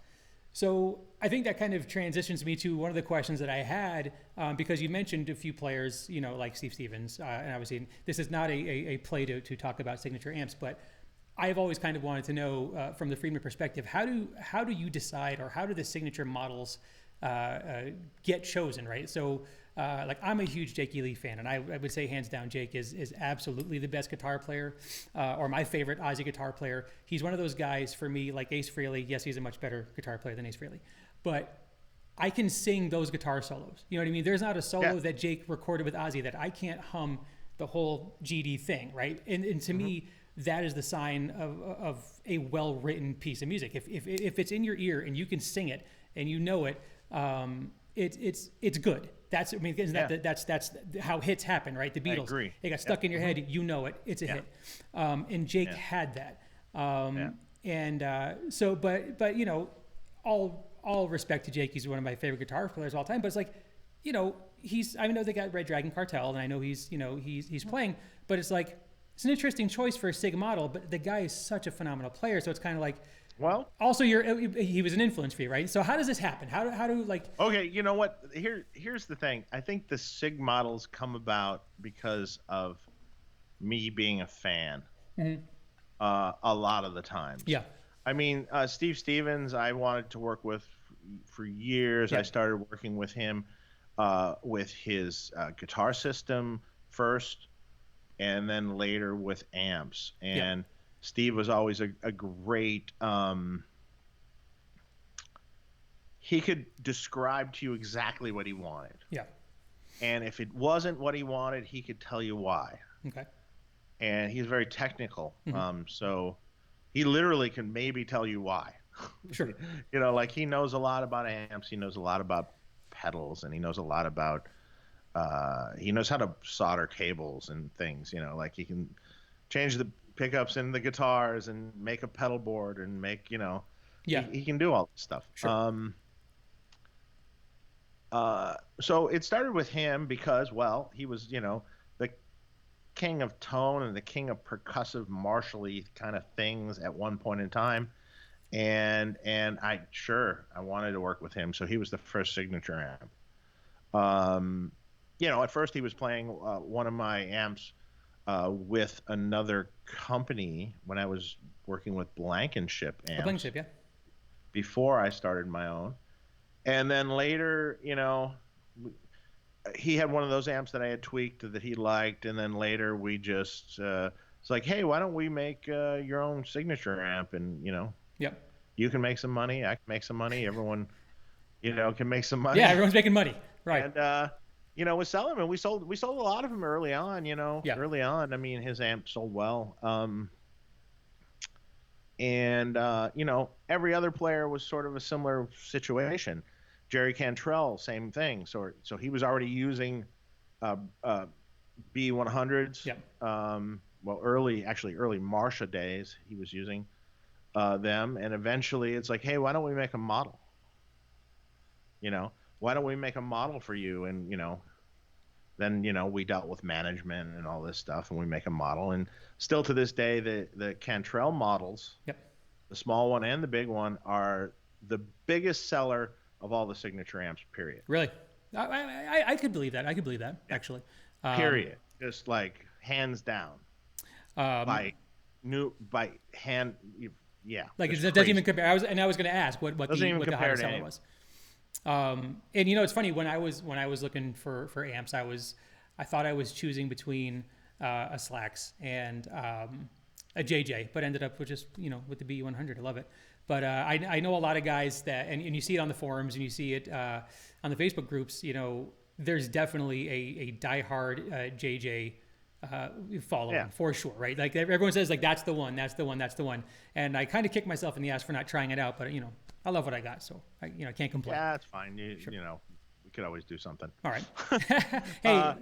So I think that kind of transitions me to one of the questions that I had, because you mentioned a few players, like Steve Stevens, and obviously this is not a play to talk about signature amps, but I've always kind of wanted to know from the Friedman perspective, how do you decide, or how do the signature models get chosen, right? So like I'm a huge Jake Ely fan, and I would say hands down Jake is absolutely the best guitar player, or my favorite Ozzy guitar player. He's one of those guys for me, like Ace Frehley. Yes, he's a much better guitar player than Ace Frehley, but I can sing those guitar solos. You know what I mean? There's not a solo that Jake recorded with Ozzy that I can't hum the whole GD thing, right? And to me, that is the sign of a well-written piece of music. If it's in your ear and you can sing it and you know it, it's good. That's that's how hits happen, right? The Beatles, I agree. They got stuck in your head. You know it. It's a hit. And Jake had that. So, but all respect to Jake. He's one of my favorite guitar players of all time. But it's like, I know they got Red Dragon Cartel, and I know he's playing. But it's like, it's an interesting choice for a Sig model. But the guy is such a phenomenal player. So it's kind of like, well, also he was an influence for you, right? So how does this happen? How do like? Okay, you know what? Here's the thing. I think the Sig models come about because of me being a fan. A lot of the times. Yeah. I mean, Steve Stevens, I wanted to work with for years. Yeah. I started working with him with his guitar system first, and then later with amps. And Steve was always a great. He could describe to you exactly what he wanted. Yeah. And if it wasn't what he wanted, he could tell you why. Okay. And he's very technical. So he literally can maybe tell you why. Sure. Like he knows a lot about amps. He knows a lot about pedals, and he knows a lot about. He knows how to solder cables and things. Like he can change the pickups in the guitars and make a pedal board and make. He can do all this stuff. Sure. So it started with him because, well, he was, the king of tone and the king of percussive martially kind of things at one point in time. And I wanted to work with him. So he was the first signature amp. At first he was playing one of my amps with another company when I was working with Blankenship amps. Blankenship, yeah. Before I started my own. And then later, he had one of those amps that I had tweaked that he liked. And then later we just, it's like, hey, why don't we make your own signature amp? And, Yep. You can make some money. I can make some money. Everyone, can make some money. Yeah, everyone's making money. Right. And, we sell them, and we sold a lot of them early on, early on. I mean, his amp sold well. And every other player was sort of a similar situation. Jerry Cantrell, same thing. So he was already using B100s. Yeah. Early Marcia days, he was using them. And eventually it's like, hey, why don't we make a model? Why don't we make a model for you? And, then we dealt with management and all this stuff, and we make a model. And still to this day, the Cantrell models, Yep. the small one and the big one, are the biggest seller of all the signature amps. Period. Really? I could believe that. I could believe that, actually. Period. Just like hands down. Um, By hand. Yeah. like it it's doesn't crazy. even compare. I was going to ask what Doesn't even the compare highest to seller any. was. And it's funny, when I was looking for amps, I thought I was choosing between a Slacks and a JJ, but ended up with just with the BU100. I love it. But I know a lot of guys that, and you see it on the forums and you see it on the Facebook groups. There's definitely a diehard JJ following for sure, right? Like everyone says, like that's the one, that's the one, that's the one. And I kind of kick myself in the ass for not trying it out, but I love what I got, so I can't complain. Yeah, it's fine. We could always do something. All right. Hey,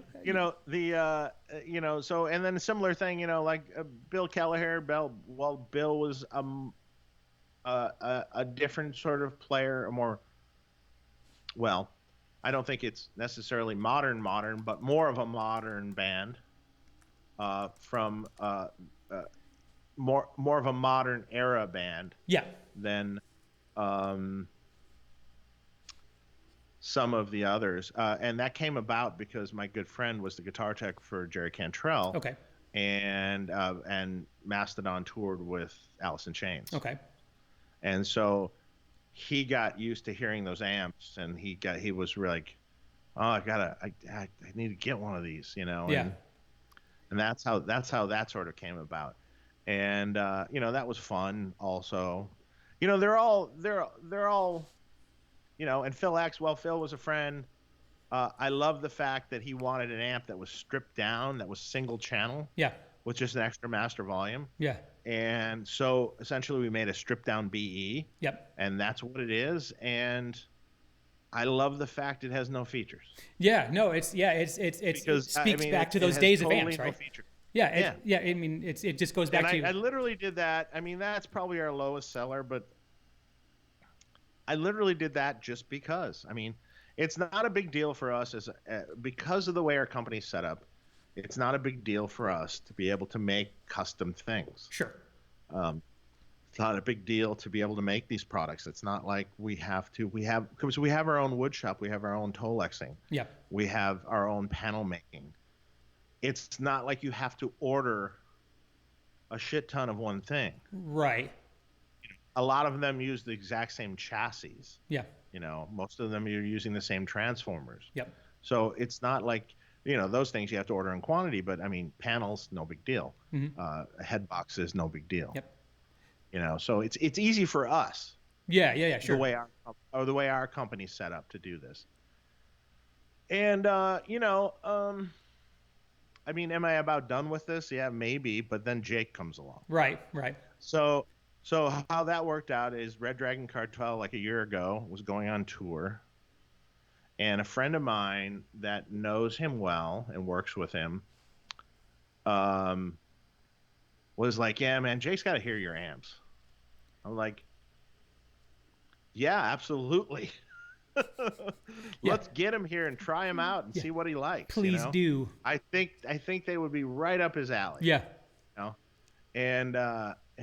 So, and then a similar thing, like Bill Kelleher. Bill was a different sort of player, a more, well, I don't think it's necessarily modern, but more of a modern band, from more of a modern era band. Yeah. Than some of the others, and that came about because my good friend was the guitar tech for Jerry Cantrell. Okay. And Mastodon toured with Alice in Chains. Okay. And so he got used to hearing those amps, and he was really like, oh, I need to get one of these, Yeah. And that's how that sort of came about. And that was fun also. They're all and Phil X, well, Phil was a friend. I love the fact that he wanted an amp that was stripped down, that was single channel. Yeah. With just an extra master volume. Yeah. And so essentially we made a stripped down BE. Yep. And that's what it is. And I love the fact it has no features. Yeah. No, because, it speaks back to those days of amps, right? Yeah. I mean, it just goes back to. I literally did that. I mean, that's probably our lowest seller, but I literally did that just because. I mean, it's not a big deal for us because of the way our company's set up. It's not a big deal for us to be able to make custom things. Sure. It's not a big deal to be able to make these products. It's not like we have to. Because we have our own wood shop. We have our own Tolexing. Yeah. We have our own panel making. It's not like you have to order a shit ton of one thing. Right. A lot of them use the exact same chassis. Yeah. Most of them you're using the same transformers. Yep. So it's not like, those things you have to order in quantity, but I mean, panels, no big deal. Mm-hmm. Head boxes, no big deal. Yep. So it's easy for us. Yeah, sure. The way our company's set up to do this. And I mean, am I about done with this? Yeah, maybe. But then Jake comes along. Right. So how that worked out is Red Dragon Cartel, like a year ago, was going on tour. And a friend of mine that knows him well and works with him was like, yeah, man, Jake's got to hear your amps. I'm like, yeah, absolutely. Let's get him here and try him out and see what he likes. Please do. I think they would be right up his alley. Yeah. And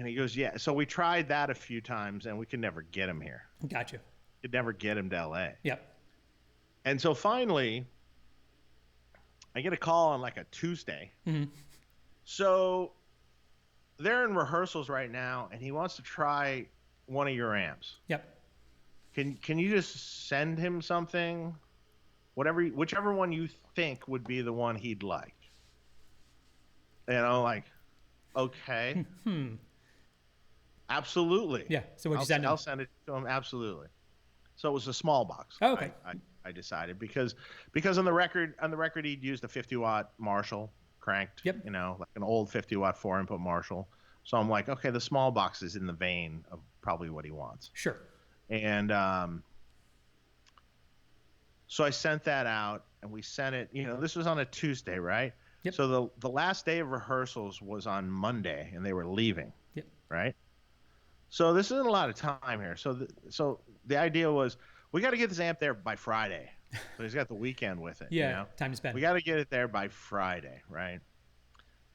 he goes, yeah. So we tried that a few times, and we could never get him here. Gotcha. Could never get him to LA. Yep. And so finally, I get a call on like a Tuesday. Mm-hmm. So they're in rehearsals right now, and he wants to try one of your amps. Yep. Can you just send him something, whichever one you think would be the one he'd like? Like, okay, absolutely. Yeah. So what you send him? I'll send it to him. Absolutely. So it was a small box. Oh, okay. I decided because on the record he'd used a 50-watt Marshall cranked. Yep. Like an old 50-watt 4-input Marshall. So I'm like, okay, the small box is in the vein of probably what he wants. Sure. And so I sent that out, and we sent it. This was on a Tuesday, right? Yep. So the last day of rehearsals was on Monday, and they were leaving. Yep. Right. So this isn't a lot of time here. So the idea was we got to get this amp there by Friday. So he's got the weekend with it. Yeah, time to spend. We got to get it there by Friday, right?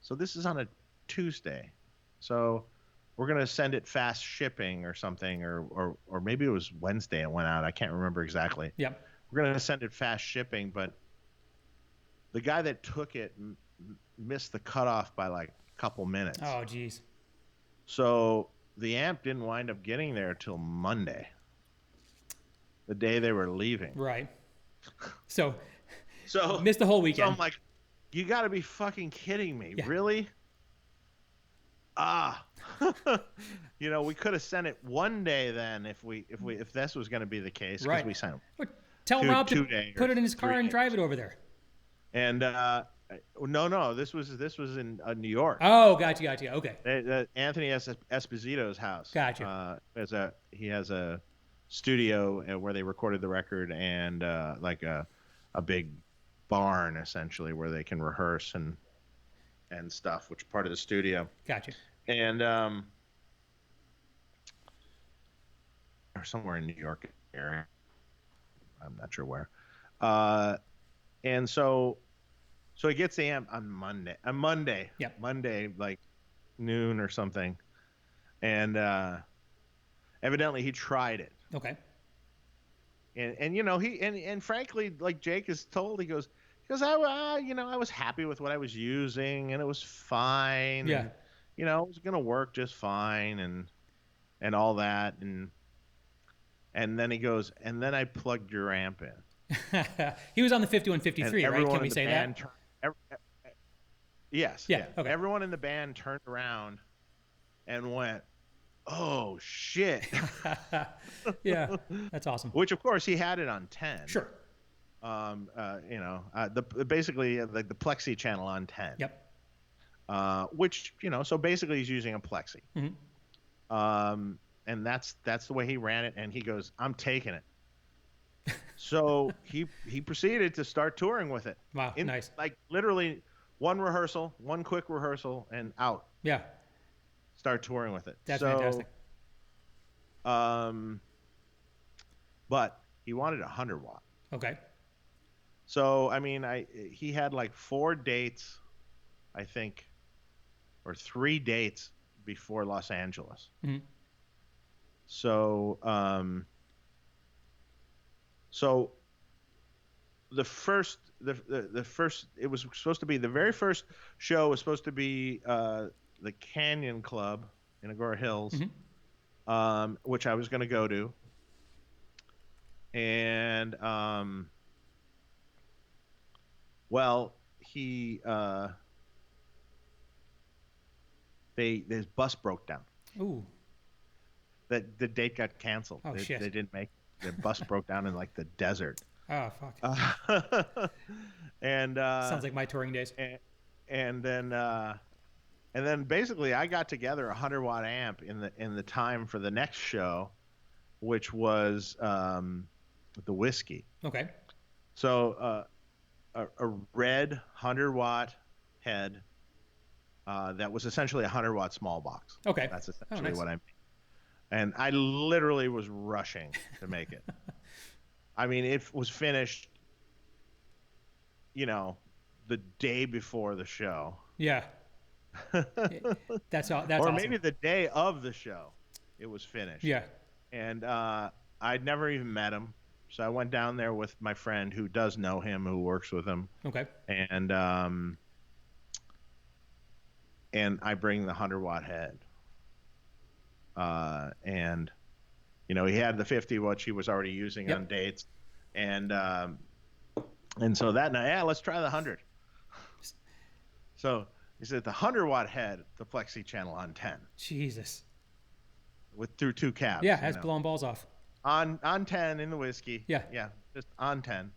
So this is on a Tuesday. So we're gonna send it fast shipping or something, or maybe it was Wednesday it went out. I can't remember exactly. Yep. We're gonna send it fast shipping, but the guy that took it missed the cutoff by like a couple minutes. Oh, geez. So the amp didn't wind up getting there till Monday, the day they were leaving. Right. So So missed the whole weekend. So I'm like, you got to be fucking kidding me, Yeah. really? We could have sent it one day then if this was going to be the case, because Right. we sent Well, tell Rob to 2 days put it in his or car 3 and days. drive it over there. And no, this was in New York. Oh, gotcha. Okay. Anthony Esposito's house. Gotcha. He has a studio where they recorded the record, and like a big barn essentially where they can rehearse and stuff, which is part of the studio. Gotcha. And or somewhere in New York area, I'm not sure where. And so he gets the amp on Monday. Yeah. Monday, like noon or something. And evidently he tried it. Okay. And frankly, like Jake is told, he goes, I was happy with what I was using, and it was fine. Yeah. And, it was gonna work just fine, and all that, and then he goes, and then I plugged your amp in. He was on the 5153, right? Can we say that? Yes. Yeah. Okay. Everyone in the band turned around and went, "Oh shit!" Yeah, that's awesome. Which, of course, he had it on 10. Sure. Basically like the Plexi channel on 10. Yep. Which so basically he's using a Plexi. Mm-hmm. And that's the way he ran it, and he goes, "I'm taking it." So he proceeded to start touring with it. Wow, nice. Like literally one quick rehearsal, and out. Yeah. Start touring with it. That's fantastic. But he wanted 100 watt. Okay. So he had like 4 dates, I think, or 3 dates before Los Angeles. Mm-hmm. So the first it was supposed to be, the very first show was supposed to be the Canyon Club in Agora Hills, mm-hmm. Which I was going to go to, and his bus broke down. Ooh. The date got canceled. Oh, shit. They didn't make their bus broke down in like the desert. Oh, fuck. And sounds like my touring days. And then basically I got together a 100 watt amp in the time for the next show, which was the Whiskey. Okay. So a red 100 watt head that was essentially a 100 watt small box. Okay. That's essentially nice. what I mean. And I literally was rushing to make it. It was finished, the day before the show. Yeah. That's or awesome. maybe the day of the show, it was finished. Yeah. And I'd never even met him, so I went down there with my friend who does know him, who works with him. Okay. And I bring the 100 watt head. And he had the 50, which he was already using on dates, and so that night, let's try the 100. So he said the 100 watt head, the Plexi Channel on 10. Jesus. Through 2 cabs. Yeah, has blown balls off. On 10 in the Whiskey. Yeah, just on 10.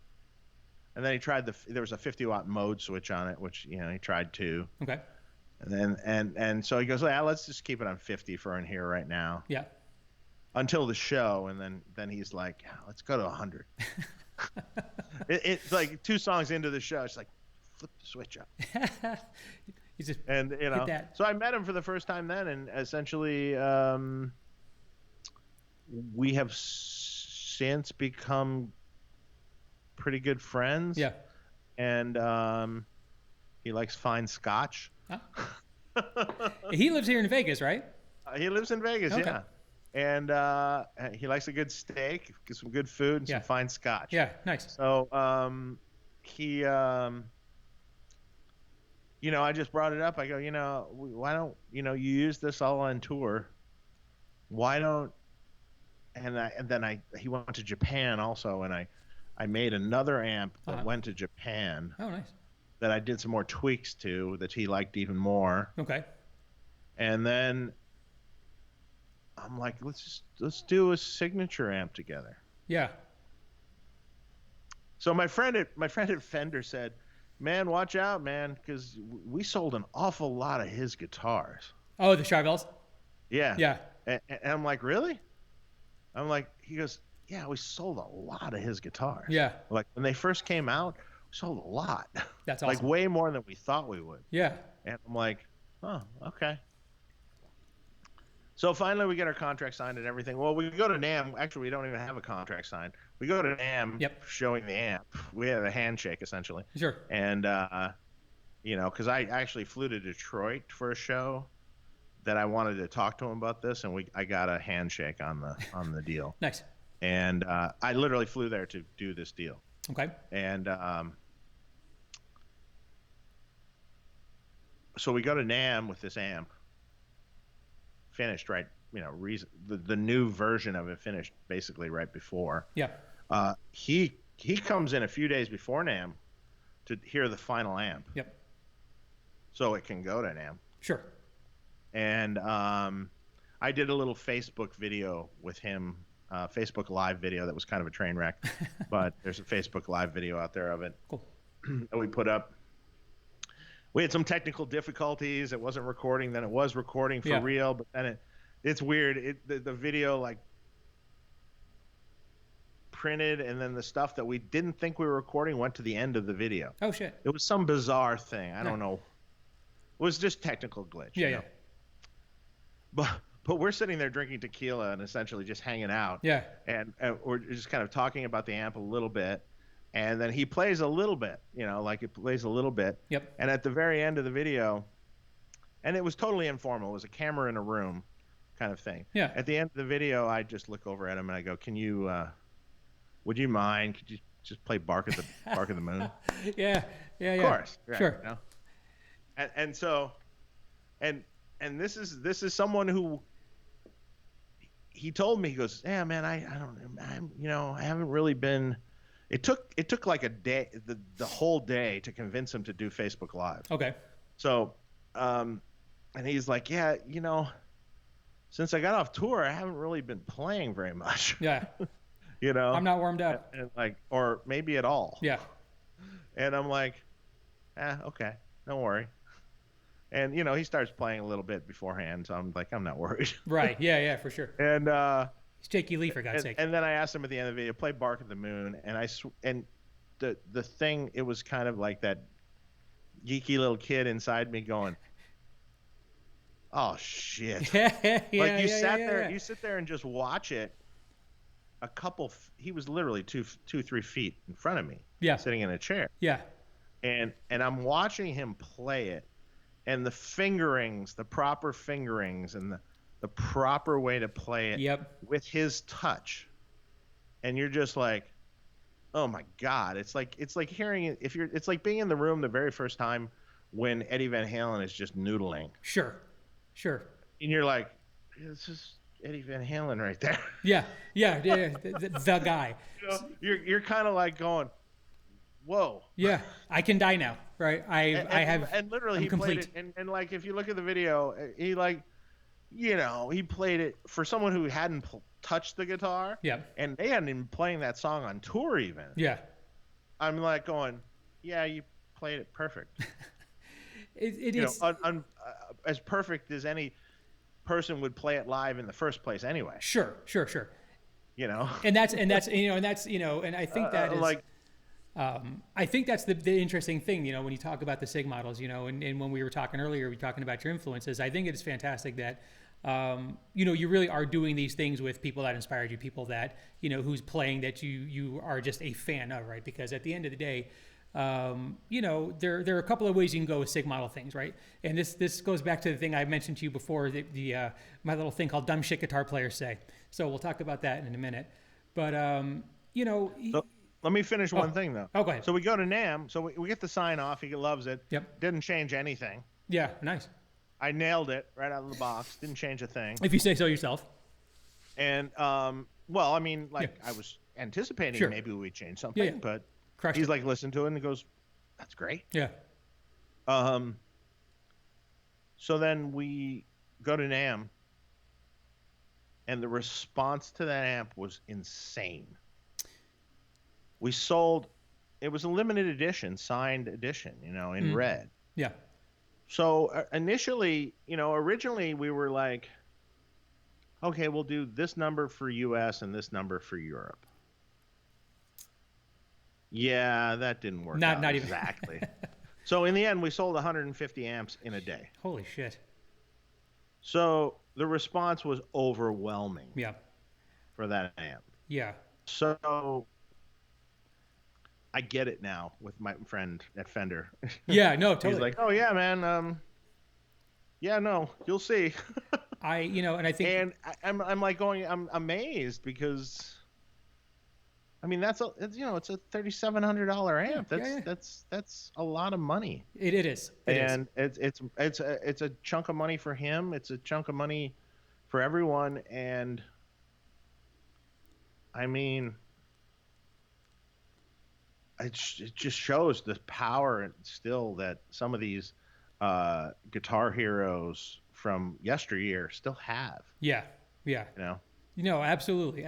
And then he tried there was a 50 watt mode switch on it, which he tried too. Okay. And then so he goes, let's just keep it on 50 for in here right now. Yeah. Until the show, and then he's like, let's go to 100. It's like 2 songs into the show, it's like, flip the switch up. He's just and so I met him for the first time then, and essentially we have since become pretty good friends. Yeah. And he likes fine scotch. Huh? He lives here in Vegas, right? He lives in Vegas, Okay. yeah. And he likes a good steak, some good food, and Yeah. some fine scotch. Yeah, nice. So he, you know, I just brought it up. I go, you know, why don't, you know, you use this all on tour. Why don't, he went to Japan also, and I made another amp that went to Japan. Oh, nice. That I did some more tweaks to that he liked even more. Okay. And then I'm like, let's do a signature amp together. Yeah. So my friend at Fender said, "Man, watch out, man, because we sold an awful lot of his guitars." Oh, the Charvels? Yeah. Yeah. And I'm like, really? I'm like, he goes, yeah, we sold a lot of his guitars. Yeah. Like when they first came out, we sold a lot. That's awesome. Like way more than we thought we would. Yeah. And I'm like, oh, okay. So finally we get our contract signed and everything. Well, we go to NAMM. Actually, we don't even have a contract signed. We go to NAMM showing the amp. We had a handshake essentially. Sure. And, you know, because I actually flew to Detroit for a show that I wanted to talk to him about this, and I got a handshake on the deal. Nice. And I literally flew there to do this deal. Okay. And so we go to NAMM with this amp. Finished right, you know, the new version of it finished basically right before. Yeah. He comes in a few days before NAMM to hear the final amp. Yep. So it can go to NAMM. Sure. And I did a little Facebook video with him, Facebook Live video that was kind of a train wreck, but there's a Facebook Live video out there of it. Cool. That we put up. We had some technical difficulties. It wasn't recording. Then it was recording for real. But then it's weird. The video like printed, and then the stuff that we didn't think we were recording went to the end of the video. Oh shit. It was some bizarre thing. I don't know. It was just technical glitch. Yeah, you know? But we're sitting there drinking tequila and essentially just hanging out. Yeah. And we're just kind of talking about the amp a little bit. And then he plays a little bit, you know, like it plays a little bit. Yep. And at the very end of the video, and it was totally informal. It was a camera in a room kind of thing. Yeah. At the end of the video, I just look over at him and I go, "Can you, would you mind? Could you just play Bark of the Moon?" Yeah. Of course. Right, sure. You know? And so, and this is someone who, he told me, he goes, "Yeah, man, I haven't really been." It took like a day, the whole day to convince him to do Facebook Live. Okay. So, and he's like, "Yeah, you know, since I got off tour, I haven't really been playing very much." Yeah. You know, I'm not warmed up. and like, or maybe at all. Yeah. And I'm like, okay, don't worry. And you know, he starts playing a little bit beforehand, so I'm like, I'm not worried. Right. Yeah. For sure. And It's Jakey Lee, for God's sake. And then I asked him at the end of the video, play Bark at the Moon, and and the thing, it was kind of like that geeky little kid inside me going, "Oh shit!" Like you sit there and just watch it. He was literally 2-3 feet in front of me, sitting in a chair. Yeah. And I'm watching him play it, and the fingerings, the proper fingerings, and the proper way to play it with his touch. And you're just like, oh my God. It's like hearing it. It's like being in the room the very first time when Eddie Van Halen is just noodling. Sure. And you're like, this is Eddie Van Halen right there. Yeah. The guy. You know, you're kind of like going, whoa. Yeah. I can die now. Right. And literally he complete. played it. And like, if you look at the video, he like, you know, he played it for someone who hadn't touched the guitar. Yeah. And they hadn't been playing that song on tour even. Yeah. I'm like going, yeah, you played it perfect. It is as perfect as any person would play it live in the first place anyway. Sure. You know. And that's and I think that is like. I think that's the interesting thing, you know, when you talk about the SIG models, you know, and when we were talking earlier, we were talking about your influences. I think it is fantastic that you really are doing these things with people that inspired you, people that, who's playing that you are just a fan of, right? Because at the end of the day, there are a couple of ways you can go with SIG model things, right? And this goes back to the thing I mentioned to you before, my little thing called dumb shit guitar players say. So we'll talk about that in a minute. But, So, let me finish one thing, though. Oh, go ahead. So we go to NAMM. So we get the sign off. He loves it. Yep. Didn't change anything. Yeah, nice. I nailed it right out of the box. Didn't change a thing. If you say so yourself. And, well, I mean, like, I was anticipating maybe we'd change something, but he's like, listen to it, and he goes, that's great. Yeah. So then we go to NAMM, and the response to that amp was insane. We sold, it was a limited edition, signed edition, in red. Yeah. So initially, originally we were like, okay, we'll do this number for US and this number for Europe. Yeah, that didn't work out not exactly. So in the end, we sold 150 amps in a day. Holy shit. So the response was overwhelming. Yeah. For that amp. Yeah. So I get it now with my friend at Fender. Yeah, no, totally. He's like, oh yeah, man. Yeah, no, you'll see. And I think, and I'm like I'm amazed because, I mean, it's a $3,700 amp. That's a lot of money. It is. It's a chunk of money for him. It's a chunk of money for everyone. And I mean, it just shows the power still that some of these guitar heroes from yesteryear still have. Yeah. Absolutely.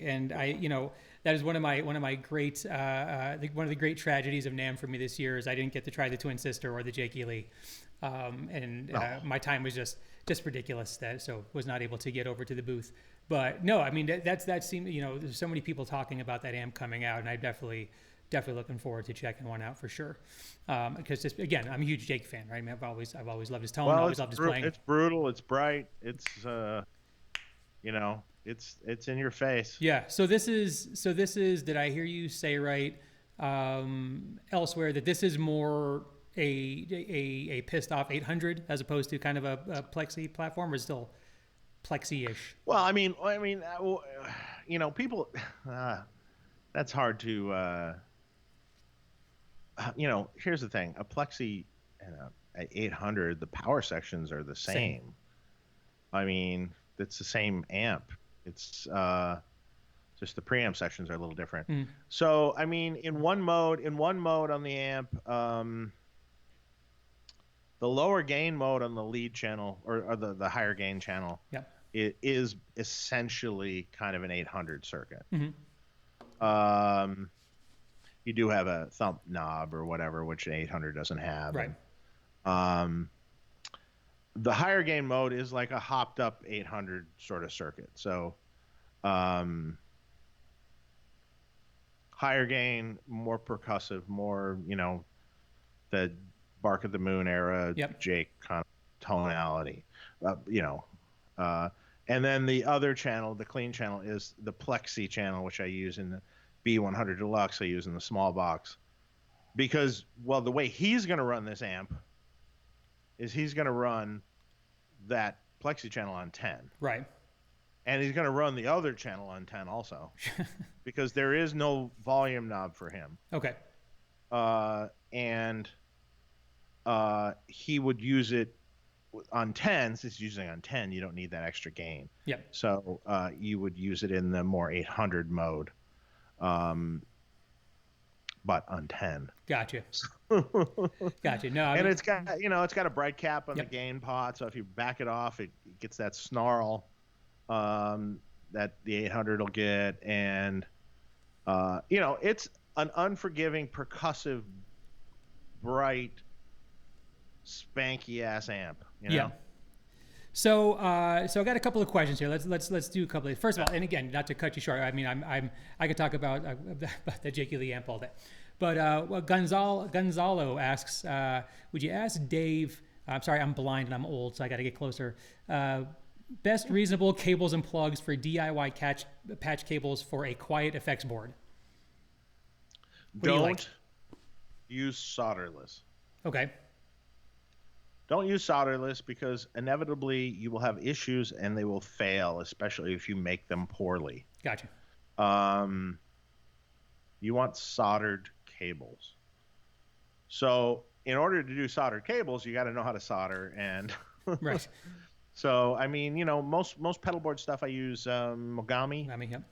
And that is one of my great one of the great tragedies of NAMM for me this year is I didn't get to try the Twin Sister or the Jake Lee, my time was just ridiculous, so was not able to get over to the booth. But no, I mean that seemed, there's so many people talking about that amp coming out, and I definitely looking forward to checking one out for sure. Because just, again, I'm a huge Jake fan, right? I mean, I've always loved his tone, always loved his playing. It's brutal, it's bright, it's it's in your face. Yeah. So this is did I hear you say right elsewhere that this is more a pissed off 800 as opposed to kind of a Plexi platform, or still Plexi-ish? Well, I mean, people, that's hard to, here's the thing, a Plexi and a 800, the power sections are the same. I mean, it's the same amp. It's just the preamp sections are a little different. So, I mean, in one mode on the amp, the lower gain mode on the lead channel or the higher gain channel, it is essentially kind of an 800 circuit. You do have a thump knob or whatever, which an 800 doesn't have. Right. And, the higher gain mode is like a hopped up 800 sort of circuit. So, higher gain, more percussive, more, the Bark of the Moon era, Jake kind of tonality, and then the other channel, the clean channel, is the Plexi channel, which I use in the B100 Deluxe. I use in the small box because, well, the way he's going to run this amp is he's going to run that Plexi channel on 10. Right. And he's going to run the other channel on 10 also because there is no volume knob for him. Okay. And he would use it on 10. Since using on 10, you don't need that extra gain. Yep. So you would use it in the more 800 mode. But on 10. Gotcha. Gotcha. No, and it's got a bright cap on the gain pot, so if you back it off, it gets that snarl that the 800 will get, and it's an unforgiving, percussive, bright, spanky ass amp. Yeah. So, I got a couple of questions here. Let's do a couple of. First of all, and again, not to cut you short. I mean, I could talk about the Jake Lee amp all day, but Gonzalo asks, would you ask Dave? I'm sorry, I'm blind and I'm old, so I got to get closer. Best reasonable cables and plugs for DIY patch cables for a quiet effects board. What do you like? Don't use solderless. Okay. Don't use solderless because inevitably you will have issues and they will fail, especially if you make them poorly. Gotcha. You want soldered cables. So in order to do soldered cables, you got to know how to solder. And Right. so, I mean, you know, most pedal board stuff I use Mogami. I mean, yep.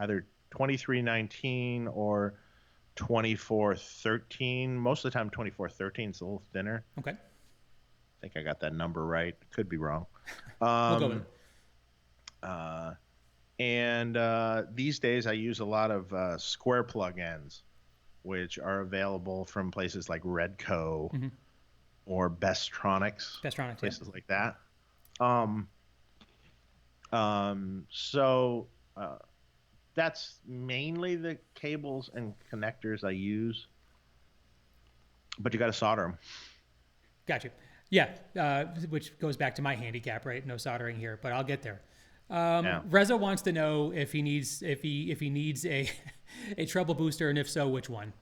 Either 2319 or 2413. Most of the time 2413 is a little thinner. Okay. I think I got that number right. Could be wrong. We'll go with it. And these days I use a lot of square plug ends, which are available from places like Redco or Bestronics. Bestronics, places yeah. like that. So that's mainly the cables and connectors I use, but you got to solder them. Gotcha. Yeah, which goes back to my handicap, right? No soldering here, but I'll get there. Reza wants to know if he needs a a treble booster, and if so, which one?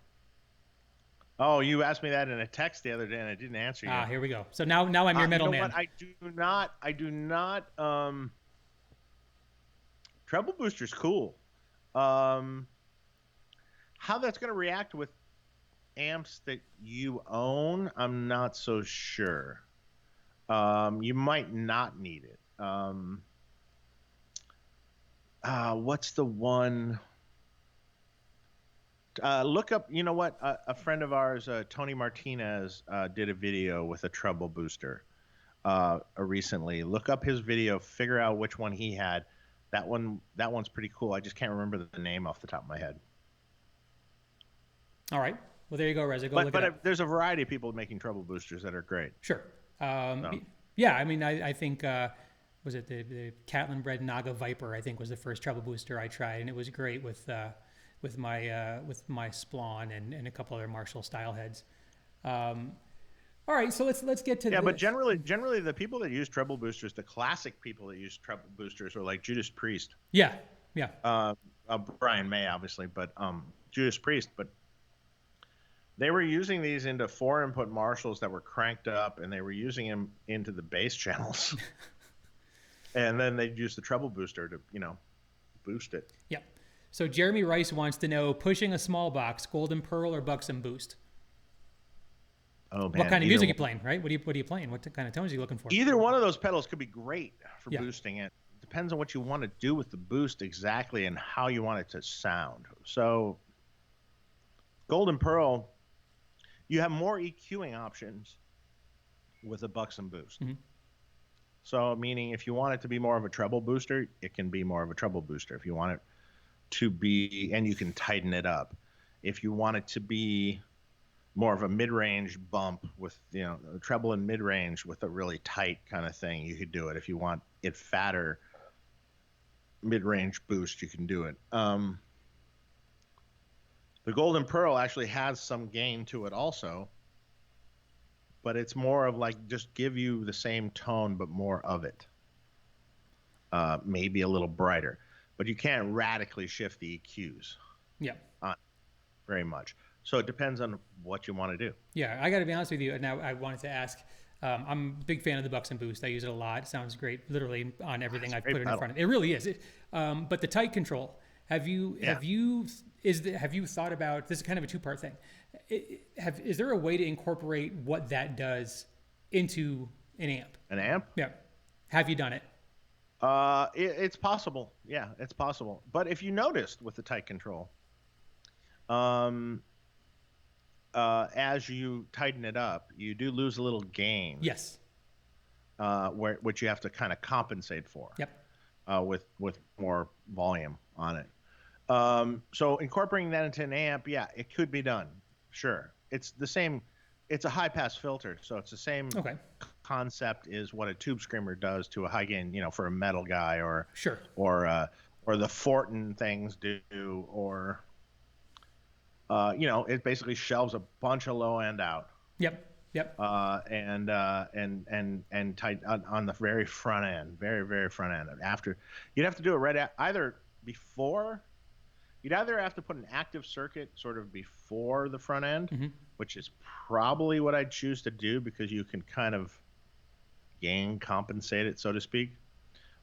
Oh, you asked me that in a text the other day, and I didn't answer you. Here we go. So now I'm your middleman. What? I do not. Treble booster's cool. How that's going to react with amps that you own, I'm not so sure. You might not need it. What's the one? Look up, you know what? A friend of ours, Tony Martinez, did a video with a treble booster recently. Look up his video, figure out which one he had. That one's pretty cool. I just can't remember the name off the top of my head. All right. Well, there you go, Reza. Go look it up. There's a variety of people making treble boosters that are great. Sure. Yeah, I mean, I think, was it the Catlin bred Naga Viper, I think was the first treble booster I tried, and it was great with my Splawn and a couple other Marshall style heads. All right, so let's get to but generally the people that use treble boosters, the classic people that use treble boosters are like Judas Priest. Yeah. Brian May, obviously, but Judas Priest, but they were using these into 4-input Marshalls that were cranked up, and they were using them into the bass channels. And then they'd use the treble booster to, boost it. Yeah. So Jeremy Rice wants to know, pushing a small box, Golden Pearl or Buxom Boost? Oh, man. What kind of music are you playing, right? What are you playing? What kind of tones are you looking for? Either one of those pedals could be great for boosting it. Depends on what you want to do with the boost exactly and how you want it to sound. So Golden Pearl, you have more EQing options with a Buxom boost. Mm-hmm. So meaning if you want it to be more of a treble booster, it can be more of a treble booster. If you want it to be, and you can tighten it up. If you want it to be more of a mid-range bump with, a treble and mid-range with a really tight kind of thing, you could do it. If you want it fatter, mid-range boost, you can do it. The Golden Pearl actually has some gain to it also, but it's more of like just give you the same tone but more of it. Maybe a little brighter, but you can't radically shift the EQs. Yeah. Very much. So it depends on what you want to do. Yeah, I got to be honest with you. Now, I wanted to ask, I'm a big fan of the Buxom Boost. I use it a lot. It sounds great, literally on everything I've put it in front of. It really is. But the tight control, have you thought about, this is kind of a two-part thing. Is there a way to incorporate what that does into an amp? An amp? Yeah. Have you done it? It's possible. Yeah, it's possible. But if you noticed with the tight control, as you tighten it up, you do lose a little gain. Yes. Which you have to kind of compensate for. Yep. With more volume on it. So incorporating that into an amp, yeah, it could be done. Sure. It's the same. It's a high pass filter, so it's the same concept is what a tube screamer does to a high gain, for a metal guy or sure, or the Fortin things do, or it basically shelves a bunch of low end out. Yep. Yep. And tight on the very front end, very front end. After you'd have to do it right at either before. You'd either have to put an active circuit sort of before the front end, Mm-hmm. which is probably what I'd choose to do because you can kind of gain compensate it, so to speak.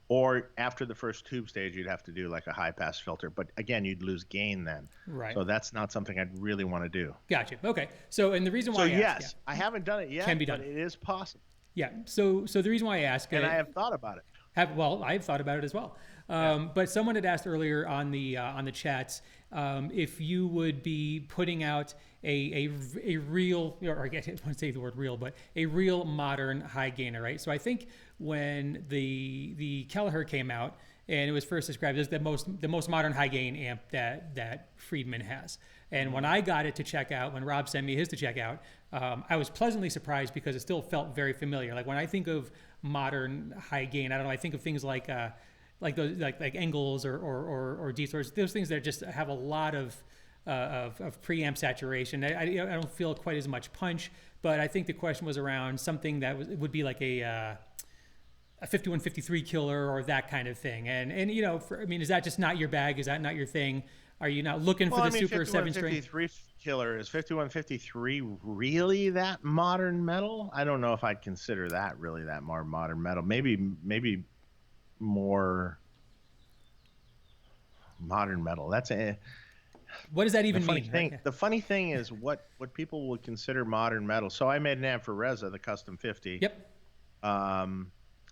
Or after the first tube stage, you'd have to do like a high pass filter. But again, you'd lose gain then. Right. So that's not something I'd really want to do. Gotcha. Okay. So, and the reason why So I yes, ask, I haven't done it yet, Can be done. but it is possible. yeah. So the reason why I ask, And I have thought about it. I've thought about it as well. But someone had asked earlier on the chats if you would be putting out a real, or I don't want to say the word real, but a real modern high gainer, right? So I think when the Kelleher came out, and it was first described as the most modern high gain amp that Friedman has. And when I got it to check out, when Rob sent me his to check out, I was pleasantly surprised because it still felt very familiar. Like when I think of modern high gain, I don't know, I think of things like those like Engels or D-Source, those things that just have a lot of preamp saturation. I don't feel quite as much punch, but I think the question was around something that would be like a 5153 killer or that kind of thing. And I mean, is that just not your bag? Is that not your thing? Are you not looking for the super 7-string? 5153 killer, is 5153 really that modern metal? I don't know if I'd consider that really that more modern metal. Maybe more modern metal. That's a What does that even mean? The funny thing is what people would consider modern metal. So I made an amp for Reza, the Custom 50. Yep.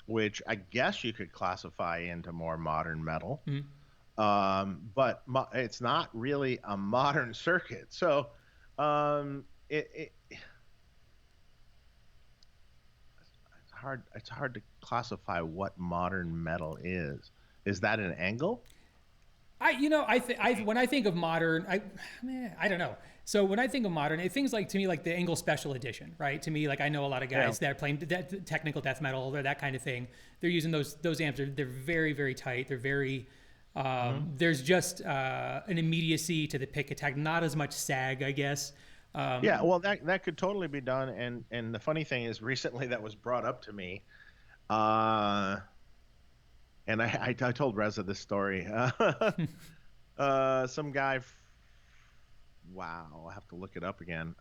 Which I guess you could classify into more modern metal. Mm-hmm. But it's not really a modern circuit. So it's hard to classify what modern metal is. Is that an angle? When I think of modern, I don't know. So when I think of modern, things like to me like the Engel Special Edition, right? To me, like I know a lot of guys that are playing technical death metal or that kind of thing. They're using those amps. They're very, very tight. They're very there's just an immediacy to the pick attack, not as much sag, I guess. Yeah, well, that could totally be done. And the funny thing is, recently that was brought up to me. And I told Reza this story. Some guy, wow, I'll have to look it up again.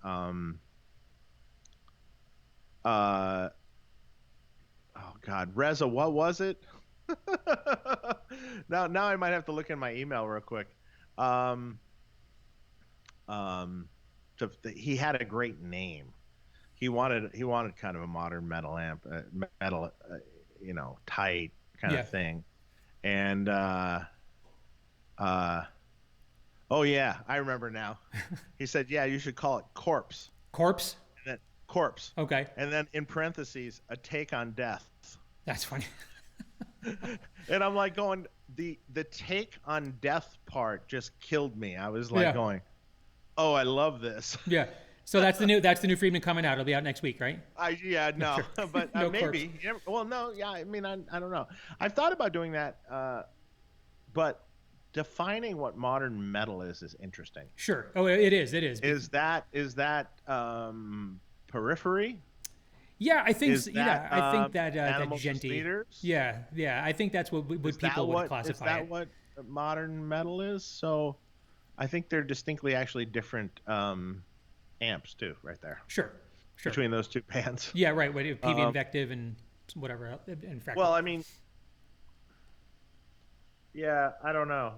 Oh God, Reza, what was it? Now I might have to look in my email real quick. He had a great name. He wanted kind of a modern metal amp, tight kind of thing. And oh yeah, I remember now. He said, yeah, you should call it Corpse. Corpse? And then Corpse. Okay. And then in parentheses, a take on death. That's funny. And I'm like going, the take on death part just killed me. I was like going, oh, I love this. Yeah. So that's the new Friedman coming out. It'll be out next week, right? No, sure. But No maybe. Well, no, yeah. I mean, I don't know. I've thought about doing that, but defining what modern metal is interesting. Sure. Oh, it is. It is. Is that Periphery? Yeah, I think. I think that Animal that Genty. Leaders? Yeah. I think that's what people would classify. Is that what modern metal is? So, I think they're distinctly actually different amps too, right there. Sure. Between those two bands. Yeah, right. PV Invective and whatever else, and Fractal. Well, I mean, yeah, I don't know.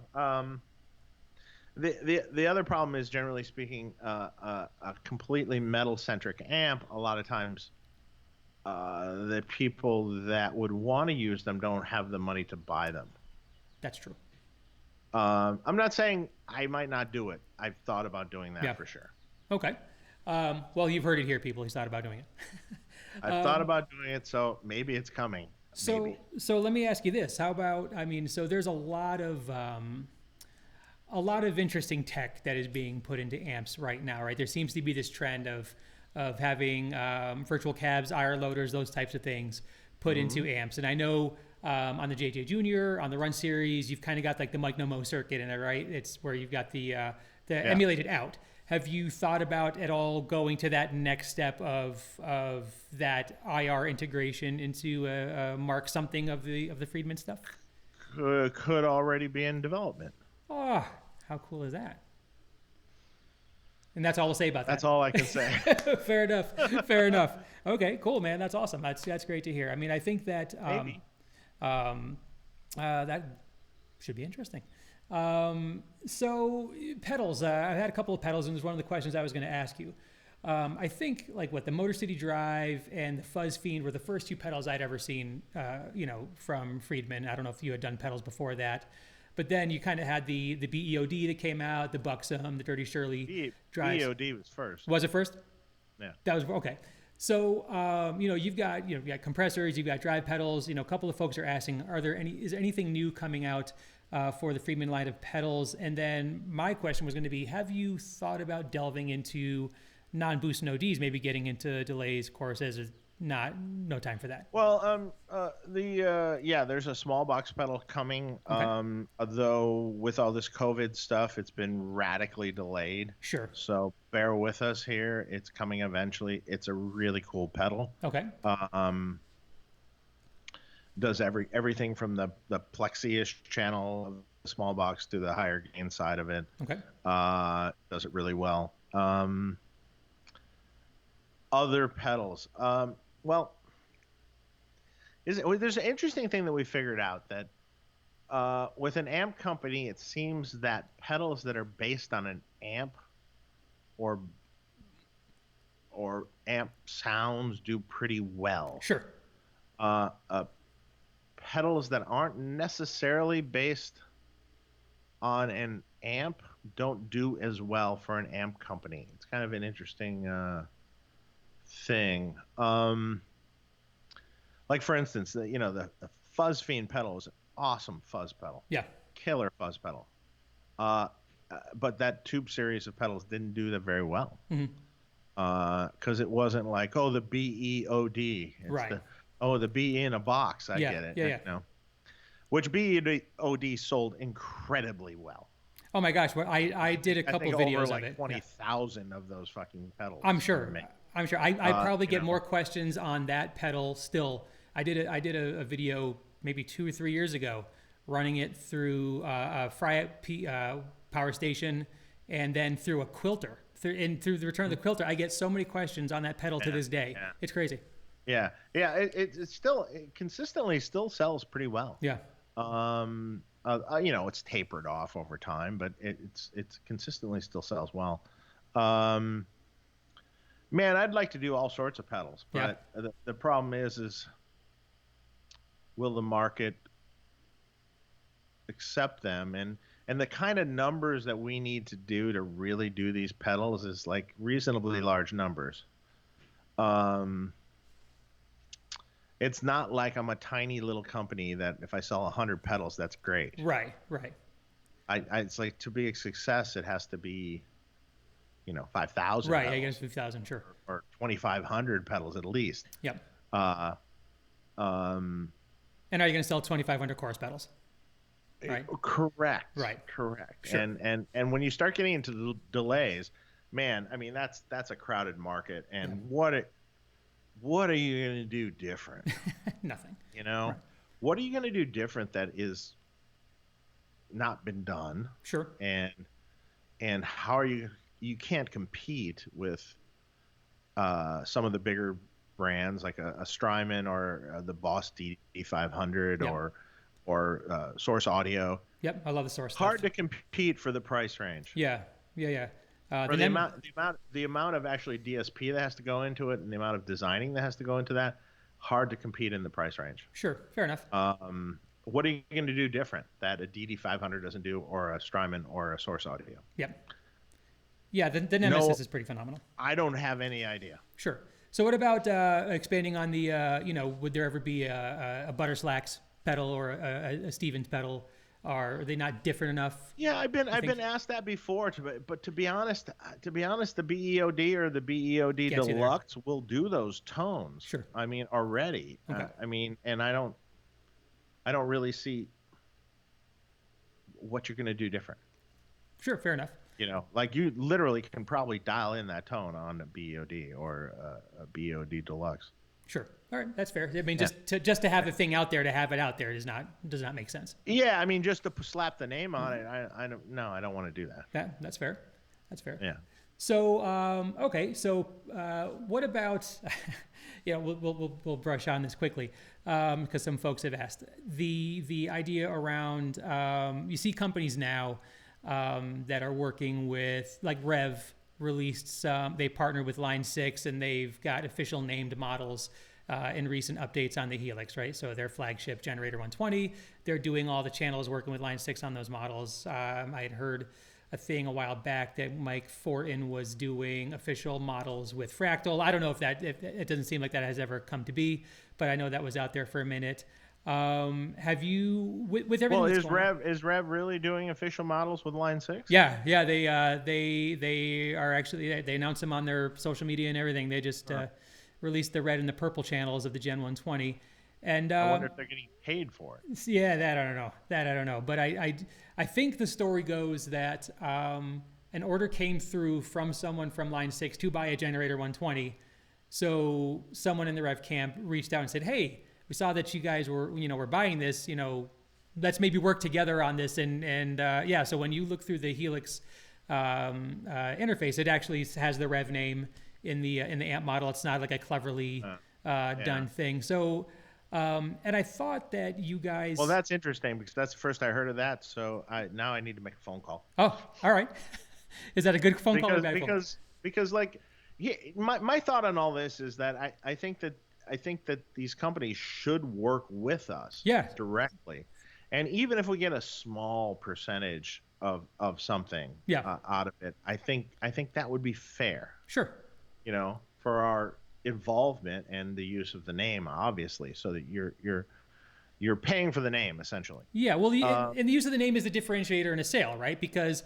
The other problem is, generally speaking, a completely metal centric amp. A lot of times, the people that would want to use them don't have the money to buy them. That's true. I'm not saying I might not do it. I've thought about doing that for sure. Okay. Well, you've heard it here, people. He's thought about doing it. I've thought about doing it, so maybe it's coming. So let me ask you this. How about, so there's a lot of interesting tech that is being put into amps right now, right? There seems to be this trend of having virtual cabs, IR loaders, those types of things put into amps. And I know on the JJ Junior, on the Run series, you've kind of got like the Mike No Mo circuit in there, right? It's where you've got the emulated out. Have you thought about at all going to that next step of that IR integration into Mark something of the Friedman stuff? Could already be in development. Oh, how cool is that? And that's all we'll say about that. That's all I can say. Fair enough. Fair enough. Okay, cool, man. That's awesome. That's great to hear. I mean, I think that Maybe. that should be interesting. So pedals. I had a couple of pedals, and it was one of the questions I was going to ask you. I think like what the Motor City Drive and the Fuzz Fiend were the first two pedals I'd ever seen, from Friedman. I don't know if you had done pedals before that, but then you kind of had the BEOD that came out, the Buxom, the Dirty Shirley drives. BEOD was first. Was it first? Yeah. That was okay. So you've got compressors, you've got drive pedals. A couple of folks are asking, is there anything new coming out for the Friedman line of pedals? And then my question was going to be, have you thought about delving into non-boost no Ds, maybe getting into delays, choruses, or no time for that? Well, there's a small box pedal coming. Okay. Though with all this COVID stuff, it's been radically delayed. Sure. So bear with us here. It's coming eventually. It's a really cool pedal. Okay. Does everything from the Plexi-ish channel of the small box to the higher gain side of it. Okay. Does it really well. Other pedals. There's an interesting thing that we figured out that with an amp company, it seems that pedals that are based on an amp or amp sounds do pretty well. Sure. Pedals that aren't necessarily based on an amp don't do as well for an amp company. It's kind of an interesting thing. Like for instance, the Fuzz Fiend pedal is an awesome fuzz pedal. Yeah. Killer fuzz pedal. But that tube series of pedals didn't do that very well. Because it wasn't like, the BEOD. It's right. The BE in a box. I get it. Yeah. Which BEOD sold incredibly well. Oh my gosh! Well, I did a couple videos over of it. 20,000 of those fucking pedals. I'm sure. I probably get more questions on that pedal still. I did a video maybe 2 or 3 years ago, running it through a power station, and then through a quilter. Through the return of the quilter, I get so many questions on that pedal to this day. Yeah. It's crazy. Yeah. It consistently still sells pretty well. Yeah. It's tapered off over time, but it's consistently still sells well. Man, I'd like to do all sorts of pedals, but the problem is will the market accept them? And the kind of numbers that we need to do to really do these pedals is like reasonably large numbers. It's not like I'm a tiny little company that if I sell 100 pedals, that's great. Right. It's like to be a success, it has to be, 5,000. Right. Pedals, I guess 5,000. Sure. Or 2,500 pedals at least. Yep. And are you going to sell 2,500 chorus pedals? Right. Correct. Right. Correct. Sure. And when you start getting into the delays, man, I mean that's a crowded market, and what are you going to do different? Nothing. Right. What are you going to do different that is not been done? Sure. And how are you can't compete with some of the bigger brands like a Strymon or the Boss D500 or Source Audio. Yep, I love the Source. Hard to compete for the price range. Yeah. Or the amount of actually DSP that has to go into it, and the amount of designing that has to go into that, hard to compete in the price range. Sure, fair enough. What are you going to do different that a DD500 doesn't do, or a Strymon or a Source Audio? Yep. Yeah, the Nemesis is pretty phenomenal. I don't have any idea. Sure. So what about expanding on the, would there ever be a Butter Slacks pedal or a Stevens pedal? Are they not different enough? Yeah, I've been asked that before, but to be honest, the BEOD or the BEOD Deluxe will do those tones. Sure. I mean, already. Okay. And I don't really see what you're going to do different. Sure, fair enough. Like you literally can probably dial in that tone on a BOD or a BOD Deluxe. Sure. All right, that's fair. I mean, Yeah. just to have the thing out there, to have it out there does not make sense. Yeah, I mean, just to slap the name on it, I don't. No, I don't want to do that. That's fair. That's fair. Yeah. So okay, so what about? Yeah, we'll brush on this quickly because some folks have asked the idea around. You see companies now that are working with, like Rev released some. They partnered with Line 6 and they've got official named models in recent updates on the Helix, right? So their flagship Generator 120, they're doing all the channels working with Line 6 on those models. I had heard a thing a while back that Mike Fortin was doing official models with Fractal. I don't know if it doesn't seem like that has ever come to be, but I know that was out there for a minute. Have you with everything? Well, is Rev really doing official models with Line 6? Yeah, they are actually, they announced them on their social media and everything. They just released the red and the purple channels of the Gen 120. And I wonder if they're getting paid for it. Yeah, that I don't know. But I think the story goes that an order came through from someone from Line 6 to buy a Generator 120. So someone in the Rev camp reached out and said, "Hey, we saw that you guys were buying this. Let's maybe work together on this." And yeah, so when you look through the Helix interface, it actually has the Rev name in the amp model. It's not like a cleverly done thing. So. And I thought that you guys. Well, that's interesting because that's the first I heard of that. So now I need to make a phone call. Oh, all right. Is that a good phone call? Or bad because like, yeah, my thought on all this is that I think that these companies should work with us directly, and even if we get a small percentage of something out of it, I think that would be fair. Sure. For our involvement and the use of the name, obviously, so that you're paying for the name essentially. Yeah, well, and the use of the name is a differentiator in a sale, right? Because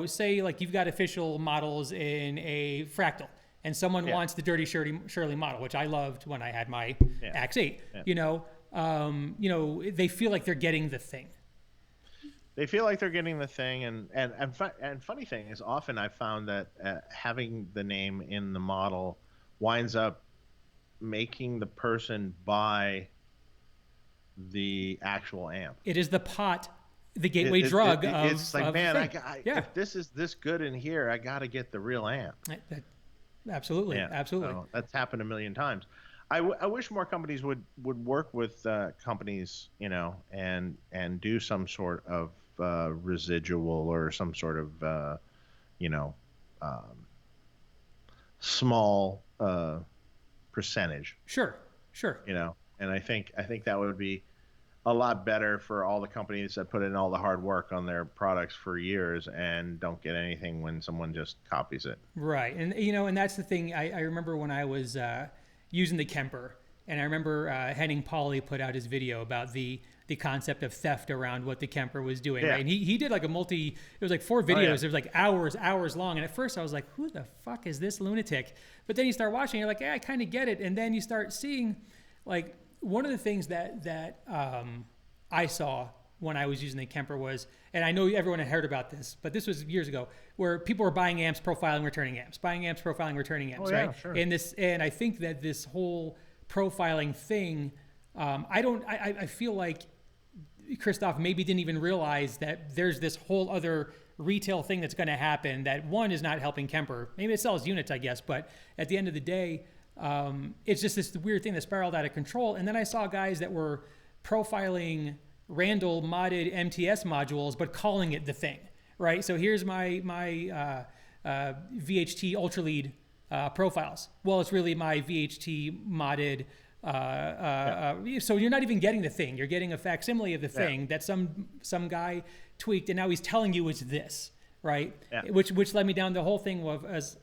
say like you've got official models in a Fractal, and someone wants the Dirty Shirley model, which I loved when I had my Axe 8. They feel like they're getting the thing. They feel like they're getting the thing, and funny thing is, often I've found that having the name in the model winds up making the person buy the actual amp. It is the gateway drug. It's like, man, if this is this good in here, I got to get the real amp. Absolutely, absolutely. So that's happened a million times. I wish more companies would work with companies, and do some sort of residual or some sort of, small percentage. Sure. And I think that would be a lot better for all the companies that put in all the hard work on their products for years and don't get anything when someone just copies it. Right. And and that's the thing. I remember when I was using the Kemper, and I remember Henning Pauly put out his video about the concept of theft around what the Kemper was doing. Yeah. Right? And he did like it was like 4 videos. It was like hours long. And at first I was like, who the fuck is this lunatic? But then you start watching, you're like, I kind of get it. And then you start seeing, like, one of the things that I saw when I was using the Kemper was, and I know everyone had heard about this, but this was years ago, where people were buying amps, profiling, returning amps, right? Sure. And I think that this whole profiling thing, I feel like Christoph maybe didn't even realize that there's this whole other retail thing that's going to happen that, one, is not helping Kemper. Maybe it sells units, I guess, but at the end of the day, it's just this weird thing that spiraled out of control. And then I saw guys that were profiling Randall modded MTS modules, but calling it the thing, right? So here's my VHT Ultralead profiles. Well, it's really my VHT modded. So you're not even getting the thing. You're getting a facsimile of the thing that some guy tweaked, and now he's telling you it's this, right? Yeah. Which led me down the whole thing of, as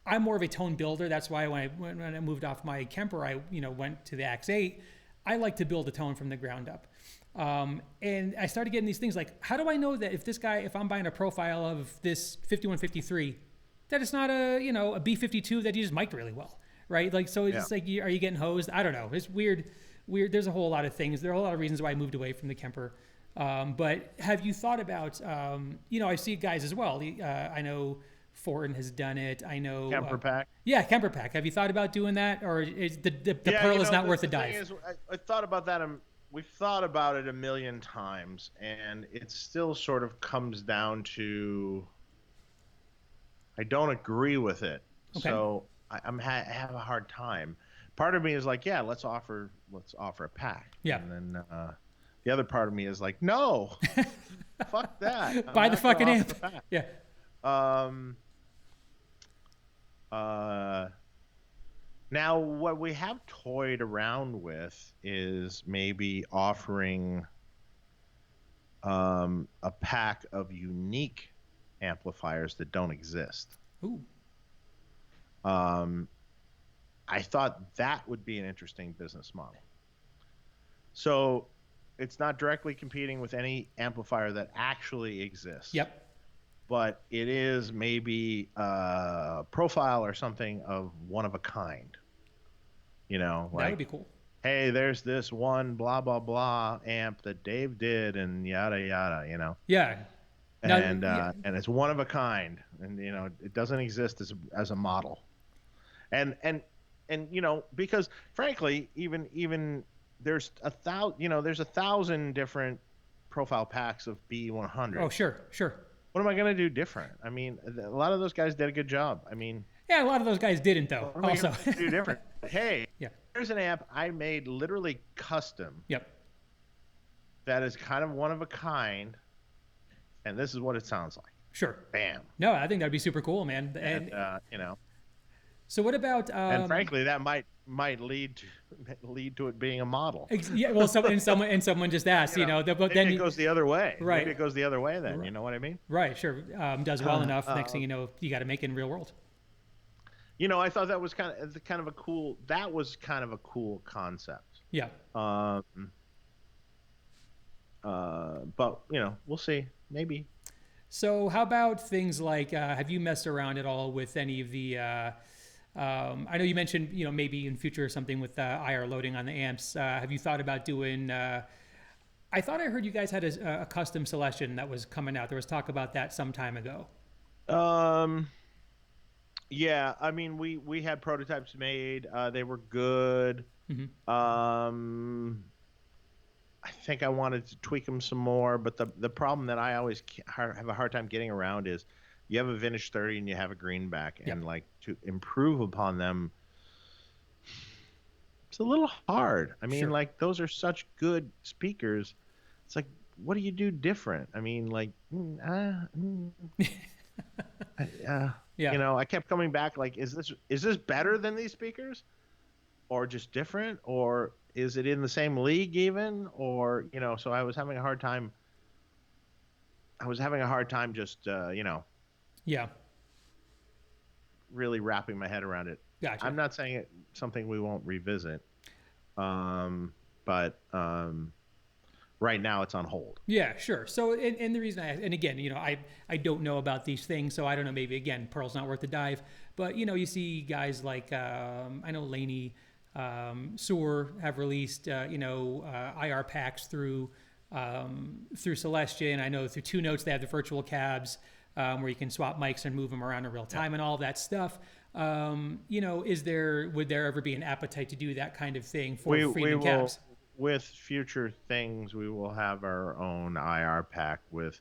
I'm more of a tone builder. That's why when I moved off my Kemper, I went to the Axe 8. I like to build a tone from the ground up. And I started getting these things like, how do I know that if I'm buying a profile of this 5153, that it's not a B52 that he just mic'd really well, right? Like, so it's just like, are you getting hosed? I don't know. It's weird. There's a whole lot of things. There are a whole lot of reasons why I moved away from the Kemper. But have you thought about, I see guys as well. I know Fortin has done it. I know. Camper pack. Yeah, Kemper Pack. Have you thought about doing that, or is the Yeah, Pearl is not worth the thing dive? is, I thought about that. We've thought about it a million times, and it still sort of comes down to I don't agree with it. Okay. So I have a hard time. Part of me is like, yeah, let's offer a pack, Yeah. and then the other part of me is like, no, fuck that. I'm Buy the not gonna fucking offer amp. the pack. Yeah. Um. Now, what we have toyed around with is maybe offering a pack of unique amplifiers that don't exist. Ooh. Um, I thought that would be an interesting business model. So it's not directly competing with any amplifier that actually exists. Yep. But it is maybe a profile or something of one of a kind. That Like, would be cool. hey, there's this one blah blah blah amp that Dave did, and yada yada. Yeah. Now, And it's one of a kind, and it doesn't exist as a model, and because frankly, even there's there's 1,000 different profile packs of B100. oh, sure. What am I going to do different? I mean, a lot of those guys did a good job. I mean, Yeah, a lot of those guys didn't though. what am I Also. going to do different? Hey, Yeah. there's an amp I made literally custom Yep. that is kind of one of a kind, and this is what it sounds like. Sure. Bam. No, I think that'd be super cool, man. And So what about? and frankly, that might lead to it being a model. Yeah. Well, someone just asked, but Maybe then it goes the other way. Right. Maybe it goes the other way then. You know what I mean? right, sure, does well enough. Next thing you know, you got to make it in real world. I thought that was kind of a cool. That was kind of a cool concept. Yeah. But we'll see. Maybe. So how about things like, have you messed around at all with any of the, I know you mentioned, maybe in future something with IR loading on the amps. Have you thought about doing, I thought I heard you guys had a custom Celestion that was coming out. There was talk about that some time ago. Yeah, I mean, we had prototypes made. They were good. Mm-hmm. I think I wanted to tweak them some more, but the problem that I always have a hard time getting around is you have a vintage 30 and you have a greenback, and like to improve upon them, it's a little hard. I mean, Sure. like those are such good speakers. It's like, what do you do different? I mean, like, Yeah. I kept coming back like, is this better than these speakers, or just different, or is it in the same league even, or so I was having a hard time. Just Yeah. really wrapping my head around it. Gotcha. I'm not saying it's something we won't revisit, but right now it's on hold. Yeah, sure. So, and the reason and again, I don't know about these things, so I don't know. Maybe again, Pearl's not worth the dive. But you see guys like I know Laney, Sewer have released IR packs through Celestion. I know through Two Notes they have the virtual cabs where you can swap mics and move them around in real time and all that stuff. Would there ever be an appetite to do that kind of thing for Friedman cabs? With future things, we will have our own IR pack with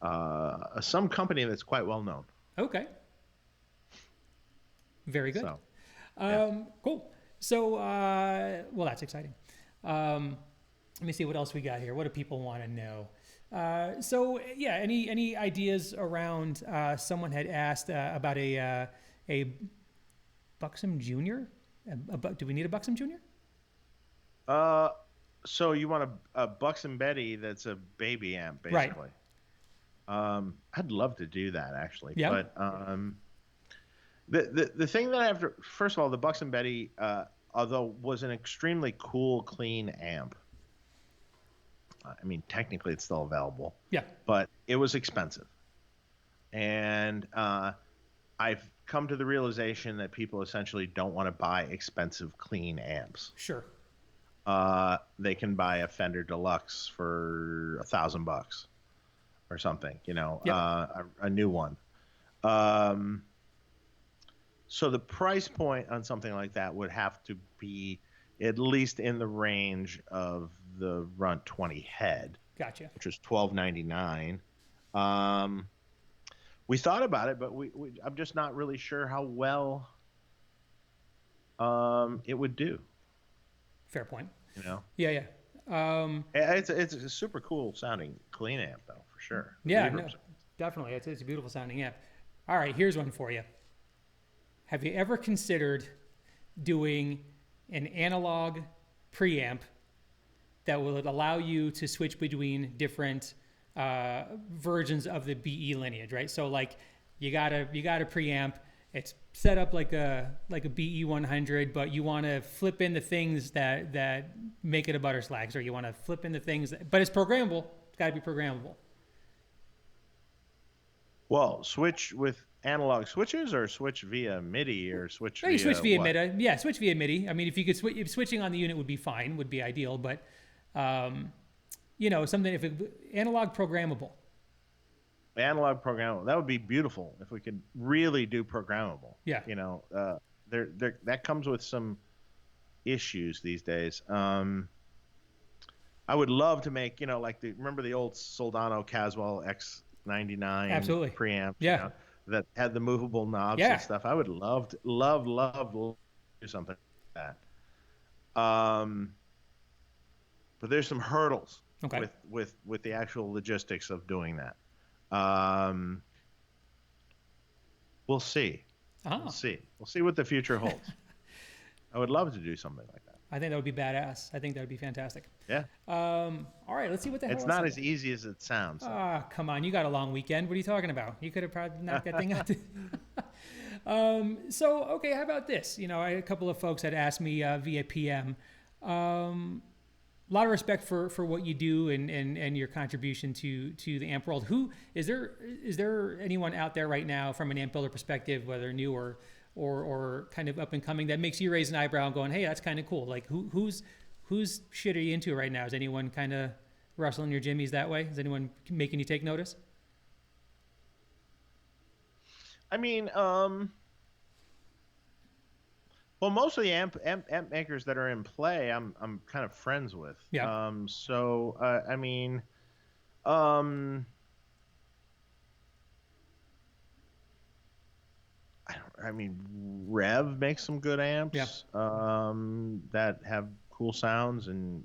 some company that's quite well known. Okay. Very good. So, cool. So, well, that's exciting. Let me see what else we got here. What do people want to know? So, yeah, any ideas around? Someone had asked about a Buxom Junior. Do we need a Buxom Junior? So you want a Buxom Betty that's a baby amp, basically. Right. I'd love to do that, actually. Yeah. But the thing that I have to, first of all, the Buxom Betty, although was an extremely cool, clean amp. I mean, technically it's still available. Yeah. But it was expensive. And I've come to the realization that people essentially don't want to buy expensive, clean amps. Sure. they can buy a Fender Deluxe for $1,000 or something, Yep. a new one. Um, so the price point on something like that would have to be at least in the range of the Runt 20 head, Gotcha. which was $12.99. Um, we thought about it, but I'm just not really sure how well it would do. Fair point. You know, Yeah, yeah. it's a super cool sounding clean amp though, for sure. The Yeah, reverb no, sound. definitely. It's a beautiful sounding amp. All right, here's one for you. Have you ever considered doing an analog preamp that will allow you to switch between different versions of the BE lineage, right? So like you got a preamp, it's set up like a BE 100, but you want to flip in the things that make it a butter slacks, or you want to flip in the things, but it's programmable. It's got to be programmable. Well, switch with analog switches, or switch via MIDI, or switch No, you via switch via what? MIDI. Yeah, switch via MIDI. I mean, if you could switch, if switching on the unit would be fine, would be ideal, but something if analog programmable. Analog programmable. That would be beautiful if we could really do programmable. Yeah. There that comes with some issues these days. I would love to make, like remember the old Soldano Caswell X99 Absolutely. preamps, Yeah. that had the movable knobs Yeah. and stuff. I would love to do something like that. But there's some hurdles Okay. with the actual logistics of doing that. We'll see. Uh-huh. We'll see what the future holds. I would love to do something like that. I think that would be badass. I think that would be fantastic. Yeah. All right, let's see what the hell It's else not I- as easy as it sounds. Ah, come on. You got a long weekend. What are you talking about? You could have probably knocked that thing out. So, okay, how about this? A couple of folks had asked me via PM. A lot of respect for what you do and your contribution to the amp world. Is there anyone out there right now from an amp builder perspective, whether new or kind of up and coming, that makes you raise an eyebrow and going, hey, that's kind of cool? Like whose shit are you into right now? Is anyone kind of rustling your jimmies that way? Is anyone making you take notice? I mean, well, most of the amp makers that are in play, I'm kind of friends with. Yeah. So I mean, I mean, Rev makes some good amps. Yeah. That have cool sounds, and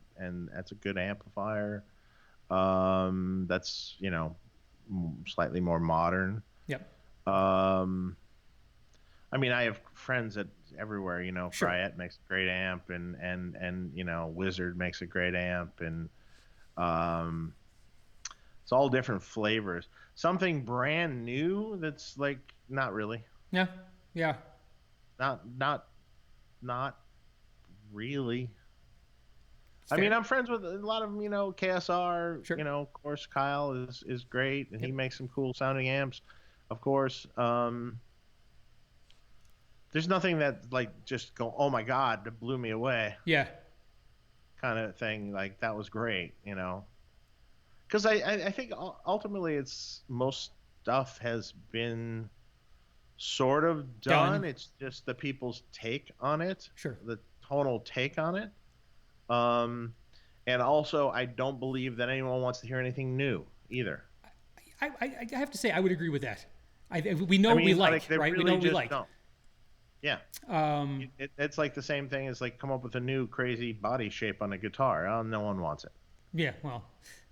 that's a good amplifier. That's slightly more modern. Yep. I mean, I have friends everywhere. Sure. Fryette makes a great amp, and Wizard makes a great amp, and it's all different flavors. Something brand new that's like not really. Yeah. Yeah. Not really. I Fair. mean, I'm friends with a lot of KSR. Sure. Of course, Kyle is great, and he Yep. makes some cool sounding amps. Of course, there's nothing that like just go, oh my god, that blew me away, Yeah. kind of thing. Like that was great, because I think ultimately it's most stuff has been sort of done. It's just the people's take on it, Sure. the tonal take on it. And also, I don't believe that anyone wants to hear anything new either. I have to say I would agree with that. We know I what we mean, like, they right? We really know what we just like. don't. Yeah. It's like the same thing as like come up with a new crazy body shape on a guitar. Oh, no one wants it. Yeah, well,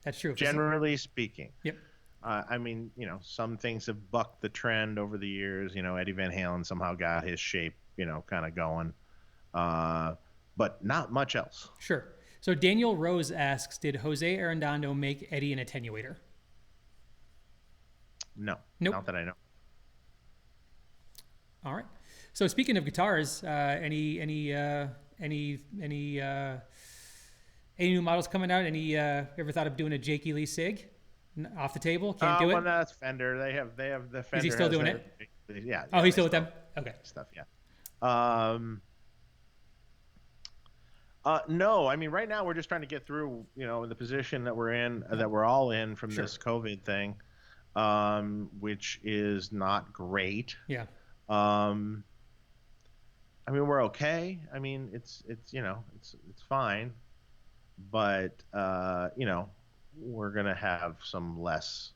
that's true. Generally speaking. Yep. I mean, some things have bucked the trend over the years. Eddie Van Halen somehow got his shape, kind of going. But not much else. Sure. So Daniel Rose asks, did Jose Arredondo make Eddie an attenuator? No. Nope. Not that I know. All right. So speaking of guitars, any new models coming out? Ever thought of doing a Jakey Lee Sig? Off the table? Can't do it? Well, no, that's Fender. They have the Fender. Is he still has doing their- Yeah. Oh, yeah, he's they still with them? Okay. stuff. Yeah. No, I mean, right now we're just trying to get through, the position that we're in, that we're all in from Sure. this COVID thing, which is not great. Yeah. Um, I mean, we're okay. I mean, it's fine, but we're gonna have some less.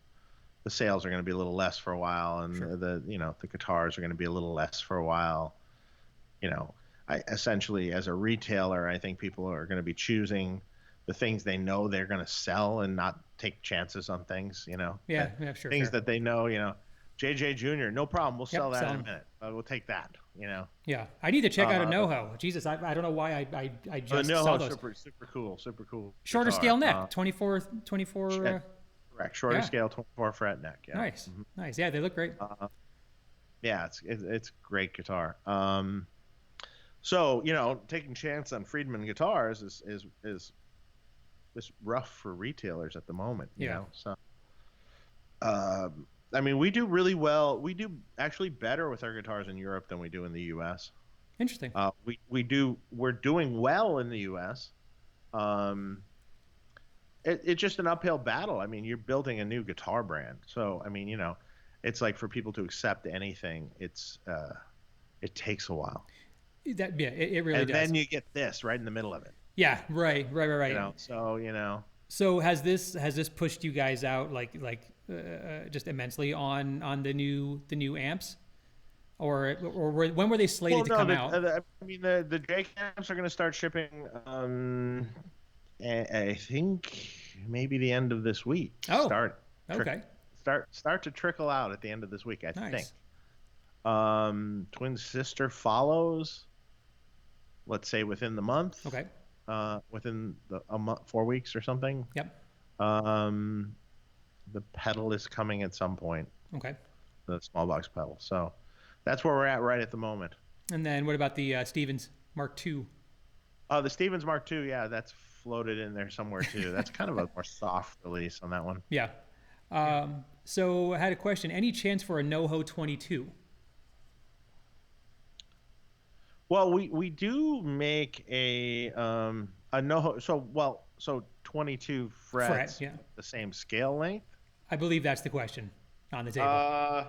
The sales are gonna be a little less for a while, and Sure. the guitars are gonna be a little less for a while. You know, I essentially, as a retailer, I think people are going to be choosing the things they know they're going to sell and not take chances on things. Yeah. Yeah. Sure. Things Fair. that they know. JJ Junior, no problem. We'll sell Yep. that in a Selling. minute. We'll take that. Yeah. I need to check out a Uh, NoHo. Jesus, I don't know why I just no, saw those. super cool, super cool. Shorter guitar. scale neck, 24. Correct. Shorter Yeah. scale, 24 fret neck. Yeah. Nice. Nice. Yeah, they look great. Yeah, it's great guitar. So taking chance on Friedman guitars is rough for retailers at the moment. So I mean, we do really well. We do actually better with our guitars in Europe than we do in the U.S. Interesting. We're doing well in the U.S. It's just an uphill battle. I mean, you're building a new guitar brand, so I mean, it's like for people to accept anything, it takes a while. Yeah, it really does. And then you get this right in the middle of it. Yeah, right. So has this pushed you guys out just immensely on the new amps, or when were they slated to come out? I mean, the Drake amps are going to start shipping. I think maybe the end of this week. Oh, okay. Start to trickle out at the end of this week. I think. Twin Sister follows. Let's say within the month. Okay. Within a month, 4 weeks or something. Yep. The pedal is coming at some point. Okay. The small box pedal. So that's where we're at right at the moment. And then what about the Stevens Mark II? The Stevens Mark II, yeah, that's floated in there somewhere too. That's kind of a more soft release on that one. Yeah. So I had a question. Any chance for a NoHo 22? Well, we do make a NoHo. So 22 frets, yeah. The same scale length. I believe that's the question on the table.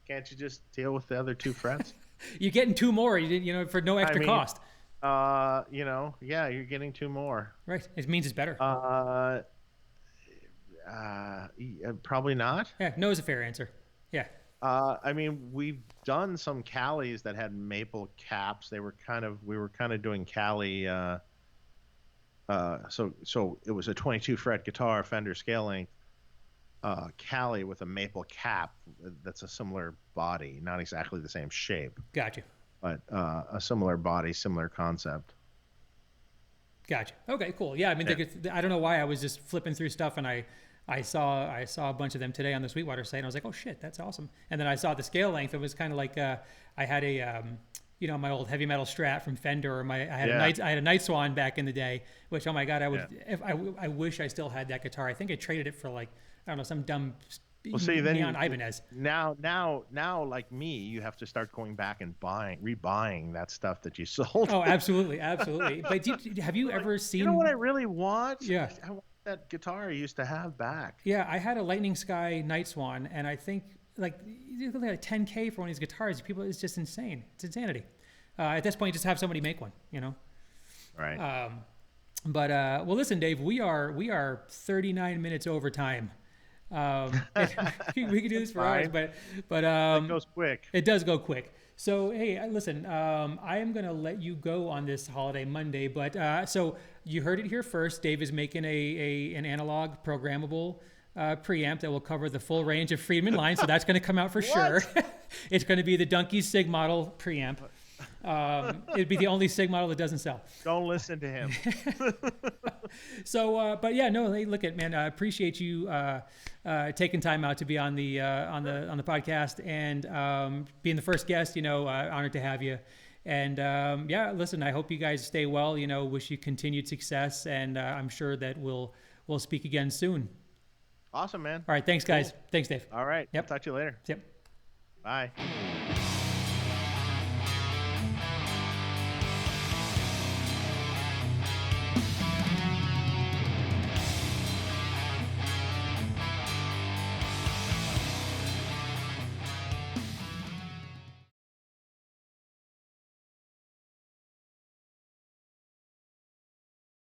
Can't you just deal with the other 2 frets? You're getting 2 more, for no extra cost. Yeah, you're getting 2 more. Right. It means it's better. Probably not. Yeah, no is a fair answer. Yeah. I mean, we've done some Calis that had maple caps. We were kind of doing Cali. So it was a 22 fret guitar, Fender scale length, Cali with a maple cap. That's a similar body, not exactly the same shape. Gotcha. But a similar body, similar concept. Gotcha. Okay, cool. Yeah, I mean, I don't know why I was just flipping through stuff and I saw a bunch of them today on the Sweetwater site and I was like, oh shit, that's awesome. And then I saw the scale length. It was kind of like I had a my old heavy metal Strat from Fender, or I had a Night Swan back in the day. Which, oh my god, I wish I still had that guitar. I think I traded it for some dumb. Well, see, then Neon Ibanez. Now, like me, you have to start going back and rebuying that stuff that you sold. Oh, absolutely. But have you ever seen? You know what I really want? Yeah. I want that guitar I used to have back. Yeah, I had a Lightning Sky Night Swan, and I think like $10K for one of these guitars. It's just insane. It's insanity. At this point, you just have somebody make one. Right. But well, listen, Dave, we are 39 minutes over time. We could do this for hours, but it goes quick. It does go quick. So hey, listen, I am gonna let you go on this holiday Monday, but so you heard it here first. Dave is making an analog programmable preamp that will cover the full range of Friedman line, so that's gonna come out for sure. It's gonna be the Dunky Sig model preamp. It'd be the only Sig model that doesn't sell. Don't listen to him. So, but yeah, no. Hey, look at man. I appreciate you taking time out to be on the podcast and being the first guest. Honored to have you. And yeah, listen. I hope you guys stay well. Wish you continued success, and I'm sure that we'll speak again soon. Awesome, man. All right, thanks, guys. Cool. Thanks, Dave. All right. Yep. I'll talk to you later. Yep. Bye.